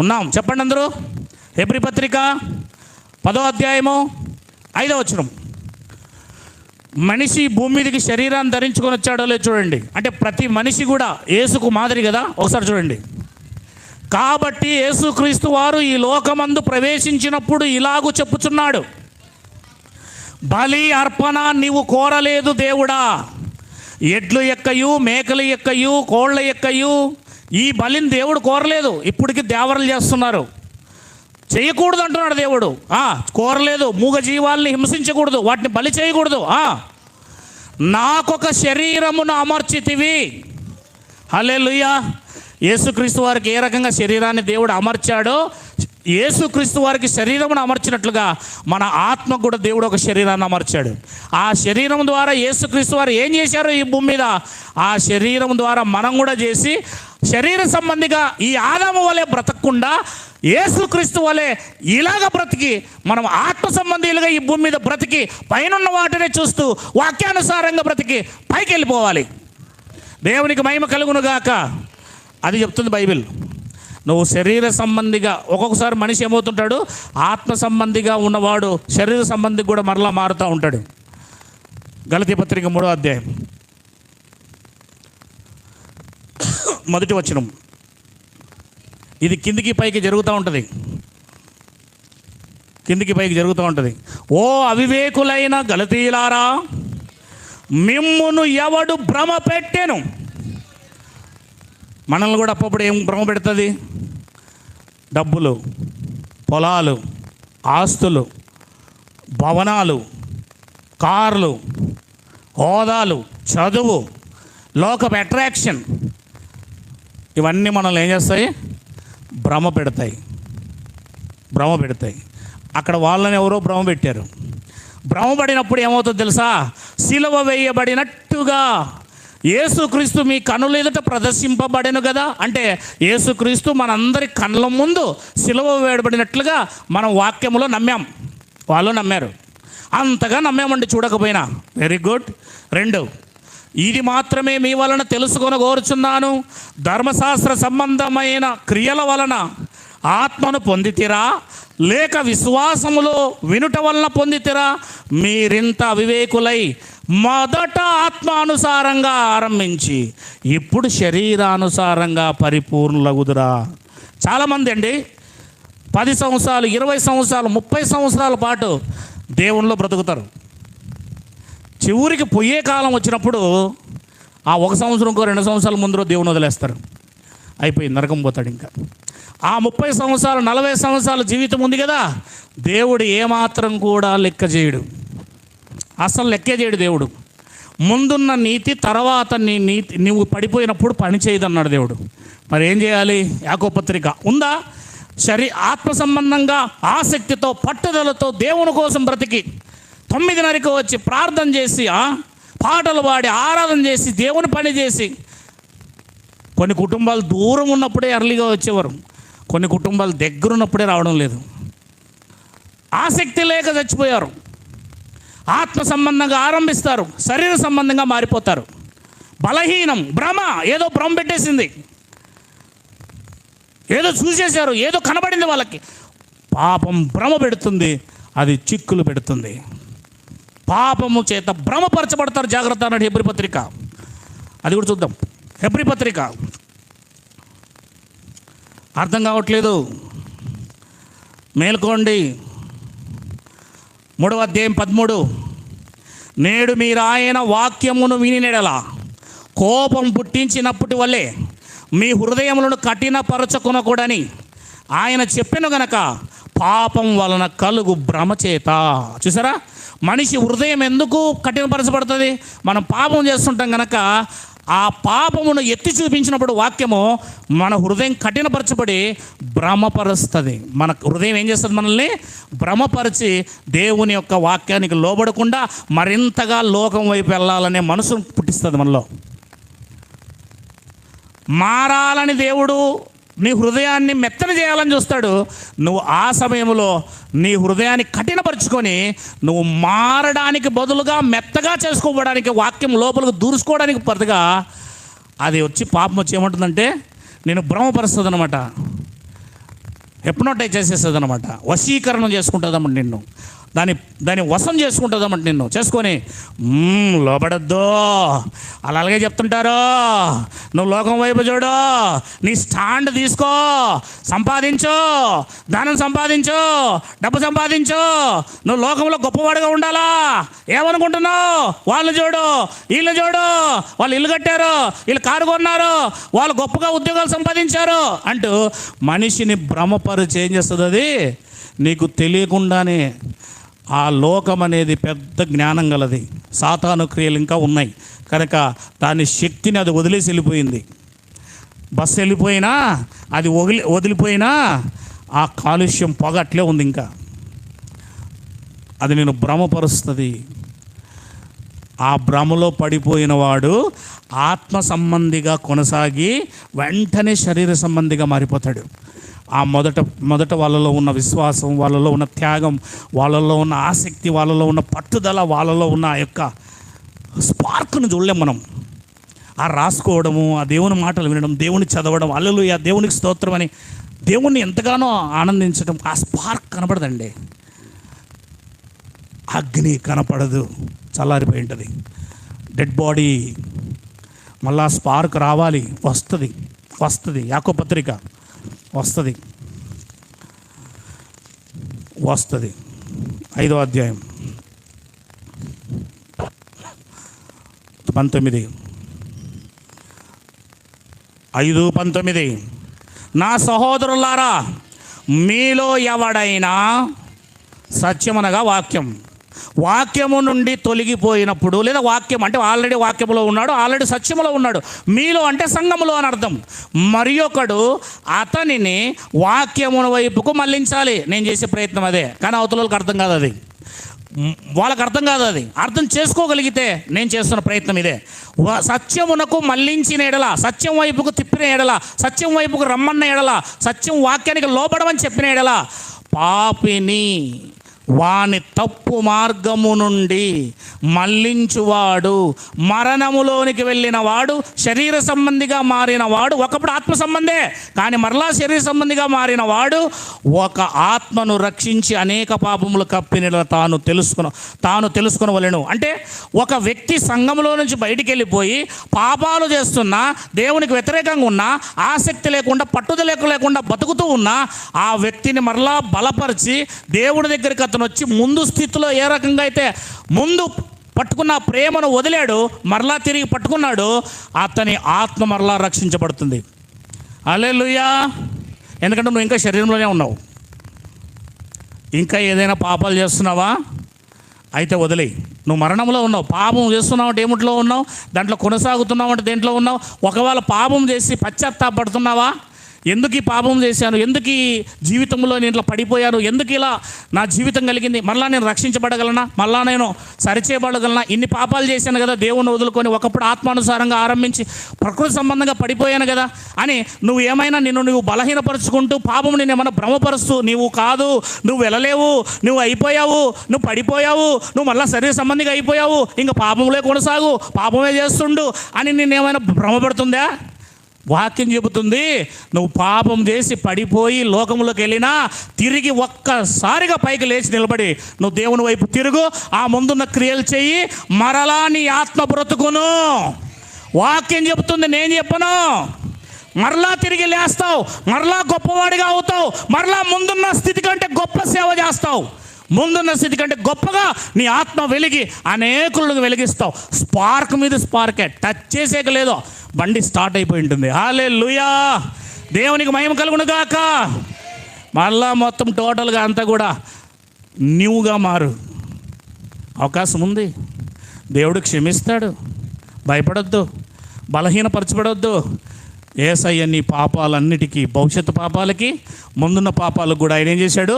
[SPEAKER 1] ఉన్నాం. చెప్పండి అందరూ. హెబ్రీ పత్రిక 10వ అధ్యాయము 5వ వచనం. మనిషి భూమి మీదకి శరీరాన్ని ధరించుకొని వచ్చాడో లేదు చూడండి. అంటే ప్రతి మనిషి కూడా యేసుకు మాదిరి కదా. ఒకసారి చూడండి. కాబట్టి యేసుక్రీస్తు వారు ఈ లోకమందు ప్రవేశించినప్పుడు ఇలాగూ చెప్పుచున్నాడు, బలి అర్పణ నీవు కోరలేదు దేవుడా, ఎడ్లు ఎక్కయు, మేకలు ఎక్కయు, కోళ్ళ ఎక్కయు, ఈ బలిని దేవుడు కోరలేదు. ఇప్పటికి దేవరలు చేస్తున్నారు. చేయకూడదు అంటున్నాడు దేవుడు. కోరలేదు. మూగ జీవాల్ని హింసించకూడదు, వాటిని బలి చేయకూడదు. నాకొక శరీరమును అమర్చితివి. హల్లెలూయా. యేసుక్రీస్తు వారికి ఏ రకంగా శరీరాన్ని దేవుడు అమర్చాడో, యేసుక్రీస్తు వారికి శరీరమును అమర్చినట్లుగా మన ఆత్మకు కూడా దేవుడు ఒక శరీరాన్ని అమర్చాడు. ఆ శరీరం ద్వారా యేసుక్రీస్తు వారు ఏం చేశారో ఈ భూమి మీద, ఆ శరీరం ద్వారా మనం కూడా చేసి శరీర సంబంధిగా ఈ ఆదాము వలె బ్రతకకుండా యేసుక్రీస్తు వలె ఇలాగ బ్రతికి మనం ఆత్మ సంబంధీలుగా ఈ భూమి మీద బ్రతికి పైనున్న వాటినే చూస్తూ వాక్యానుసారంగా బ్రతికి పైకి వెళ్ళిపోవాలి. దేవునికి మహిమ కలుగునుగాక. అది చెప్తుంది బైబిల్. నువ్వు శరీర సంబంధిగా, ఒక్కొక్కసారి మనిషి ఏమవుతుంటాడు, ఆత్మ సంబంధిగా ఉన్నవాడు శరీర సంబంధికి కూడా మరలా మారుతూ ఉంటాడు. గలతీ పత్రిక 3వ అధ్యాయం మొదటి వచనం. ఇది కిందికి పైకి జరుగుతూ ఉంటుంది, కిందికి పైకి జరుగుతూ ఉంటుంది. ఓ అవివేకులైన గలతీయులారా, మిమ్మును ఎవడు భ్రమ పెట్టెను? మనల్ని కూడా అప్పుడప్పుడు ఏం భ్రమ పెడుతుంది? డబ్బులు, పొలాలు, ఆస్తులు, భవనాలు, కార్లు, హోదాలు, చదువు, లోకపు అట్రాక్షన్, ఇవన్నీ మనల్ని ఏం చేస్తాయి? భ్రమ పెడతాయి, భ్రమ పెడతాయి. అక్కడ వాళ్ళని ఎవరో భ్రమ పెట్టారు. భ్రమపడినప్పుడు ఏమవుతుందో తెలుసా? సిలువ వేయబడినట్టుగా యేసుక్రీస్తు మీ కనుల ఎదుట ప్రదర్శింపబడెను కదా. అంటే యేసుక్రీస్తు మనందరి కళ్ళ ముందు సిలువ వేయబడినట్లుగా మనం వాక్యములో నమ్మాం, వాళ్ళు నమ్మారు. అంతగా నమ్మామండి చూడకపోయినా. Very good. 2, ఇది మాత్రమే మీ వలన తెలుసుకొని కోరుచున్నాను, ధర్మశాస్త్ర సంబంధమైన క్రియల వలన ఆత్మను పొందితిరా, లేక విశ్వాసములో వినుట వలన పొందితిరా? మీరింత అవివేకులై మొదట ఆత్మానుసారంగా ఆరంభించి ఇప్పుడు శరీరానుసారంగా పరిపూర్ణులగుదురా. చాలామంది అండి 10 సంవత్సరాలు, 20 సంవత్సరాలు, 30 సంవత్సరాల పాటు దేవునిలో బ్రతుకుతారు. చివరికి పోయే కాలం వచ్చినప్పుడు ఆ 1 సంవత్సరంకో 2 సంవత్సరాల ముందు దేవుని వదిలేస్తారు. అయిపోయింది, నరకం పోతాడు. ఇంకా ఆ 30 సంవత్సరాలు, 40 సంవత్సరాల జీవితం ఉంది కదా, దేవుడు ఏమాత్రం కూడా లెక్క చేయడు, అసలు లెక్కే చేయడు దేవుడు. ముందున్న నీతి తర్వాత నీ నీతి నువ్వు పడిపోయినప్పుడు పని చేయదన్నాడు దేవుడు. మరి ఏం చేయాలి? యాకోబు పత్రిక ఉందా? ఆత్మ సంబంధంగా ఆసక్తితో పట్టుదలతో దేవుని కోసం బ్రతికి 9:30కి వచ్చి ప్రార్థన చేసి పాటలు పాడి ఆరాధన చేసి దేవుని పని చేసి, కొన్ని కుటుంబాలు దూరం ఉన్నప్పుడే ఎర్లీగా వచ్చేవారు, కొన్ని కుటుంబాలు దగ్గర ఉన్నప్పుడే రావడం లేదు. ఆసక్తి లేక చచ్చిపోయారు. ఆత్మ సంబంధంగా ఆరంభిస్తారు, శరీర సంబంధంగా మారిపోతారు. బలహీనం, భ్రమ, ఏదో భ్రమ పెట్టేసింది, ఏదో చూసేశారు, ఏదో కనబడింది వాళ్ళకి. పాపం భ్రమ పెడుతుంది, అది చిక్కులు పెడుతుంది. పాపము చేత భ్రమపరచబడతారు. జాగ్రత్త అన్నాడు హెబ్రీ పత్రిక. అది కూడా చూద్దాం. హెబ్రీ పత్రిక అర్థం కావట్లేదు, మేల్కోండి. 3వ అధ్యాయం 13. నేడు మీరు ఆయన వాక్యమును వినినెడల కోపం పుట్టించినప్పటి వల్లే మీ హృదయములను కఠినపరచుకొనకూడని ఆయన చెప్పెను గనక పాపం వలన కలుగు భ్రమ చేత. చూసారా, మనిషి హృదయం ఎందుకు కఠినపరచబడుతుంది? మనం పాపం చేస్తుంటాం కనుక ఆ పాపమును ఎత్తి చూపించినప్పుడు వాక్యము మన హృదయం కఠినపరచబడి భ్రమపరుస్తుంది. మన హృదయం ఏం చేస్తుంది? మనల్ని భ్రమపరిచి దేవుని యొక్క వాక్యానికి లోబడకుండా మరింతగా లోకం వైపు వెళ్ళాలనే మనసు పుట్టిస్తుంది మనలో. మారాలని దేవుడు నీ హృదయాన్ని మెత్తని చేయాలని చూస్తాడు. నువ్వు ఆ సమయంలో నీ హృదయాన్ని కఠినపరుచుకొని నువ్వు మారడానికి బదులుగా మెత్తగా చేసుకోవడానికి, వాక్యం లోపలికి దూరుసుకోవడానికి బదులుగా అది వచ్చి పాపం వచ్చి ఏమంటుందంటే నేను భ్రమపరుస్తుంది అనమాట, హిప్నోటైజ్ చేసేస్తుంది అనమాట, వశీకరణం చేసుకుంటుందన్నమాట నిన్ను, దాని వశం చేసుకుంటుందన్నమాట నిన్ను. చేసుకొని లోబడద్దు అలా అలాగే చెప్తుంటారు. నువ్వు లోకం వైపు చూడు, నీ స్టాండ్ తీసుకో, సంపాదించు, ధనం సంపాదించు, డబ్బు సంపాదించు, నువ్వు లోకంలో గొప్పవాడుగా ఉండాలా. ఏమనుకుంటున్నావు? వాళ్ళు చూడు, వీళ్ళు చూడు, వాళ్ళు ఇల్లు కట్టారు, వీళ్ళు కారు కొన్నారు, వాళ్ళు గొప్పగా ఉద్యోగాలు సంపాదించారు అంటూ మనిషిని భ్రమపరిచి ఏం చేస్తుంది? అది నీకు తెలియకుండానే. ఆ లోకం అనేది పెద్ద జ్ఞానం గలది, సాతాను క్రియలు ఇంకా ఉన్నాయి కనుక దాని శక్తిని అది వదిలేసి వెళ్ళిపోయింది. బస్సు వెళ్ళిపోయినా అది వదిలిపోయినా ఆ కాలుష్యం పొగ అట్లే ఉంది, ఇంకా అది నేను భ్రమపరుస్తుంది. ఆ భ్రమలో పడిపోయిన వాడు ఆత్మ సంబంధిగా కొనసాగి వెంటనే శరీర సంబంధిగా మారిపోతాడు. ఆ మొదట వాళ్ళలో ఉన్న విశ్వాసం, వాళ్ళలో ఉన్న త్యాగం, వాళ్ళలో ఉన్న ఆసక్తి, వాళ్ళలో ఉన్న పట్టుదల, వాళ్ళలో ఉన్న ఆ యొక్క స్పార్క్ను చూడలేం మనం. ఆ రాసుకోవడము, ఆ దేవుని మాటలు వినడం, దేవుని చదవడం, హల్లెలూయా దేవునికి స్తోత్రం అని దేవుణ్ణి ఎంతగానో ఆనందించడం, ఆ స్పార్క్ కనపడదండి. అగ్ని కనపడదు, చల్లారిపోయి ఉంటుంది. డెడ్ బాడీ మళ్ళా స్పార్క్ రావాలి, వస్తుంది. వస్తుంది. యాకోబు పత్రిక వస్తుంది 5వ అధ్యాయం 19, 5:19. నా సహోదరులారా, మీలో ఎవడైనా సత్యమనగా వాక్యము నుండి తొలగిపోయినప్పుడు, లేదా వాక్యం అంటే ఆల్రెడీ వాక్యములో ఉన్నాడు, ఆల్రెడీ సత్యములో ఉన్నాడు, మీలో అంటే సంఘములో అని అర్థం, మరి ఒకడు అతనిని వాక్యమున వైపుకు మళ్ళించాలి. నేను చేసే ప్రయత్నం అదే, కానీ అవతల వాళ్ళకి అర్థం కాదు, అది వాళ్ళకి అర్థం కాదు. అది అర్థం చేసుకోగలిగితే నేను చేస్తున్న ప్రయత్నం ఇదే. సత్యమునకు మళ్ళించిన ఎడల, సత్యం వైపుకు తిప్పిన ఎడల, సత్యం వైపుకు రమ్మన్న ఎడల, సత్యం వాక్యానికి లోబడమని చెప్పిన ఎడల, పాపిని వాని తప్పు మార్గము నుండి మళ్ళించువాడు, మరణములోనికి వెళ్ళిన వాడు, శరీర సంబంధిగా మారిన వాడు, ఒకప్పుడు ఆత్మ సంబంధే కానీ మరలా శరీర సంబంధిగా మారిన వాడు, ఒక ఆత్మను రక్షించి అనేక పాపములు కప్పిన తాను తెలుసుకొనవలెను. అంటే ఒక వ్యక్తి సంఘములో నుంచి బయటికి వెళ్ళిపోయి పాపాలు చేస్తున్నా, దేవునికి వ్యతిరేకంగా ఉన్నా, ఆసక్తి లేకుండా పట్టుదల లేకుండా బతుకుతూ ఉన్నా, ఆ వ్యక్తిని మరలా బలపరిచి దేవుడి దగ్గరికి అతను వచ్చి ముందు స్థితిలో ఏ రకంగా అయితే ముందు పట్టుకున్న ప్రేమను వదిలాడు, మరలా తిరిగి పట్టుకున్నాడు, అతని ఆత్మ మరలా రక్షించబడుతుంది. హల్లెలూయా. ఎందుకంటే నువ్వు ఇంకా శరీరంలోనే ఉన్నావు. ఇంకా ఏదైనా పాపాలు చేస్తున్నావా? అయితే వదిలేయి. నువ్వు మరణంలో ఉన్నావు. పాపం చేస్తున్నావు అంటే ఏమిట్లో ఉన్నావు? దాంట్లో కొనసాగుతున్నావు అంటే దేంట్లో ఉన్నావు? ఒకవేళ పాపం చేసి పశ్చాత్తాపడుతున్నావా? ఎందుకు ఈ పాపం చేశాను, ఎందుకు ఈ జీవితంలో నేను ఇట్లా పడిపోయాను, ఎందుకు ఇలా నా జీవితం కలిగింది, మళ్ళీ నేను రక్షించబడగలనా, మళ్ళీ నేను సరిచేయబడగలనా, ఇన్ని పాపాలు చేశాను కదా, దేవుణ్ణి వదులుకొని ఒకప్పుడు ఆత్మానుసారంగా ఆరంభించి ప్రకృతి సంబంధంగా పడిపోయాను కదా అని నువ్వు ఏమైనా నువ్వు బలహీనపరుచుకుంటూ, పాపం నేను ఏమైనా భ్రమపరుస్తూ, నీవు కాదు, నువ్వు వెళ్ళలేవు, నువ్వు అయిపోయావు, నువ్వు పడిపోయావు, నువ్వు మళ్ళీ శరీర సంబంధిగా అయిపోయావు, ఇంకా పాపంలో కొనసాగు, పాపమే చేస్తుండు అని నేనేమైనా భ్రమపడుతుందా? వాక్యం చెబుతుంది, నువ్వు పాపం చేసి పడిపోయి లోకంలోకి వెళ్ళినా తిరిగి ఒక్కసారిగా పైకి లేచి నిలబడి నువ్వు దేవుని వైపు తిరుగు, ఆ ముందున్న క్రియలు చెయ్యి, మరలా నీ ఆత్మ బ్రతుకును. వాక్యం చెబుతుంది, నేను చెప్పను. మరలా తిరిగి లేస్తావు, మరలా గొప్పవాడిగా అవుతావు, మరలా ముందున్న స్థితి కంటే గొప్ప సేవ చేస్తావు, ముందున్న స్థితి కంటే గొప్పగా నీ ఆత్మ వెలిగి అనేకులను వెలిగిస్తావు. స్పార్క్ మీద స్పార్కే, టచ్ చేసేక లేదో బండి స్టార్ట్ అయిపోయి ఉంటుంది. హల్లెలూయా. దేవునికి మహిమ కలుగును గాక. మళ్ళా మొత్తం టోటల్గా అంతా కూడా న్యూగా మారు. అవకాశం ఉంది. దేవుడు క్షమిస్తాడు. భయపడొద్దు, బలహీనపరచబడొద్దు. యేసయ్య నీ పాపాలన్నిటికీ, భవిష్యత్తు పాపాలకి, ముందున్న పాపాలకు కూడా ఆయన ఏం చేశాడు?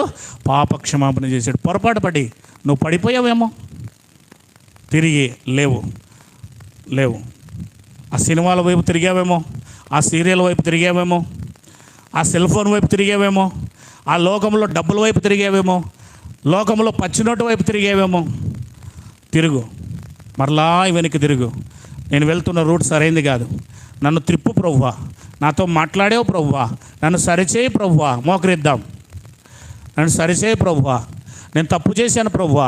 [SPEAKER 1] పాప క్షమాపణ చేశాడు. పొరపాటు పడి నువ్వు పడిపోయావేమో, తిరిగి లేవు. ఆ సినిమాల వైపు తిరిగావేమో, ఆ సీరియల్ వైపు తిరిగావేమో, ఆ సెల్ ఫోన్ వైపు తిరిగావేమో, ఆ లోకంలో డబ్బుల వైపు తిరిగావేమో, లోకంలో పచ్చినోటు వైపు తిరిగావేమో. తిరుగు, మరలా వెనక్కి తిరుగు. నేను వెళ్తున్న రూట్ సరైంది కాదు, నన్ను త్రిప్పు ప్రభువా, నాతో మాట్లాడేవు ప్రభువా, నన్ను సరిచేయి ప్రభువా. మోకరిద్దాం. నన్ను సరిచేయి ప్రభువా, నేను తప్పు చేశాను ప్రభువా,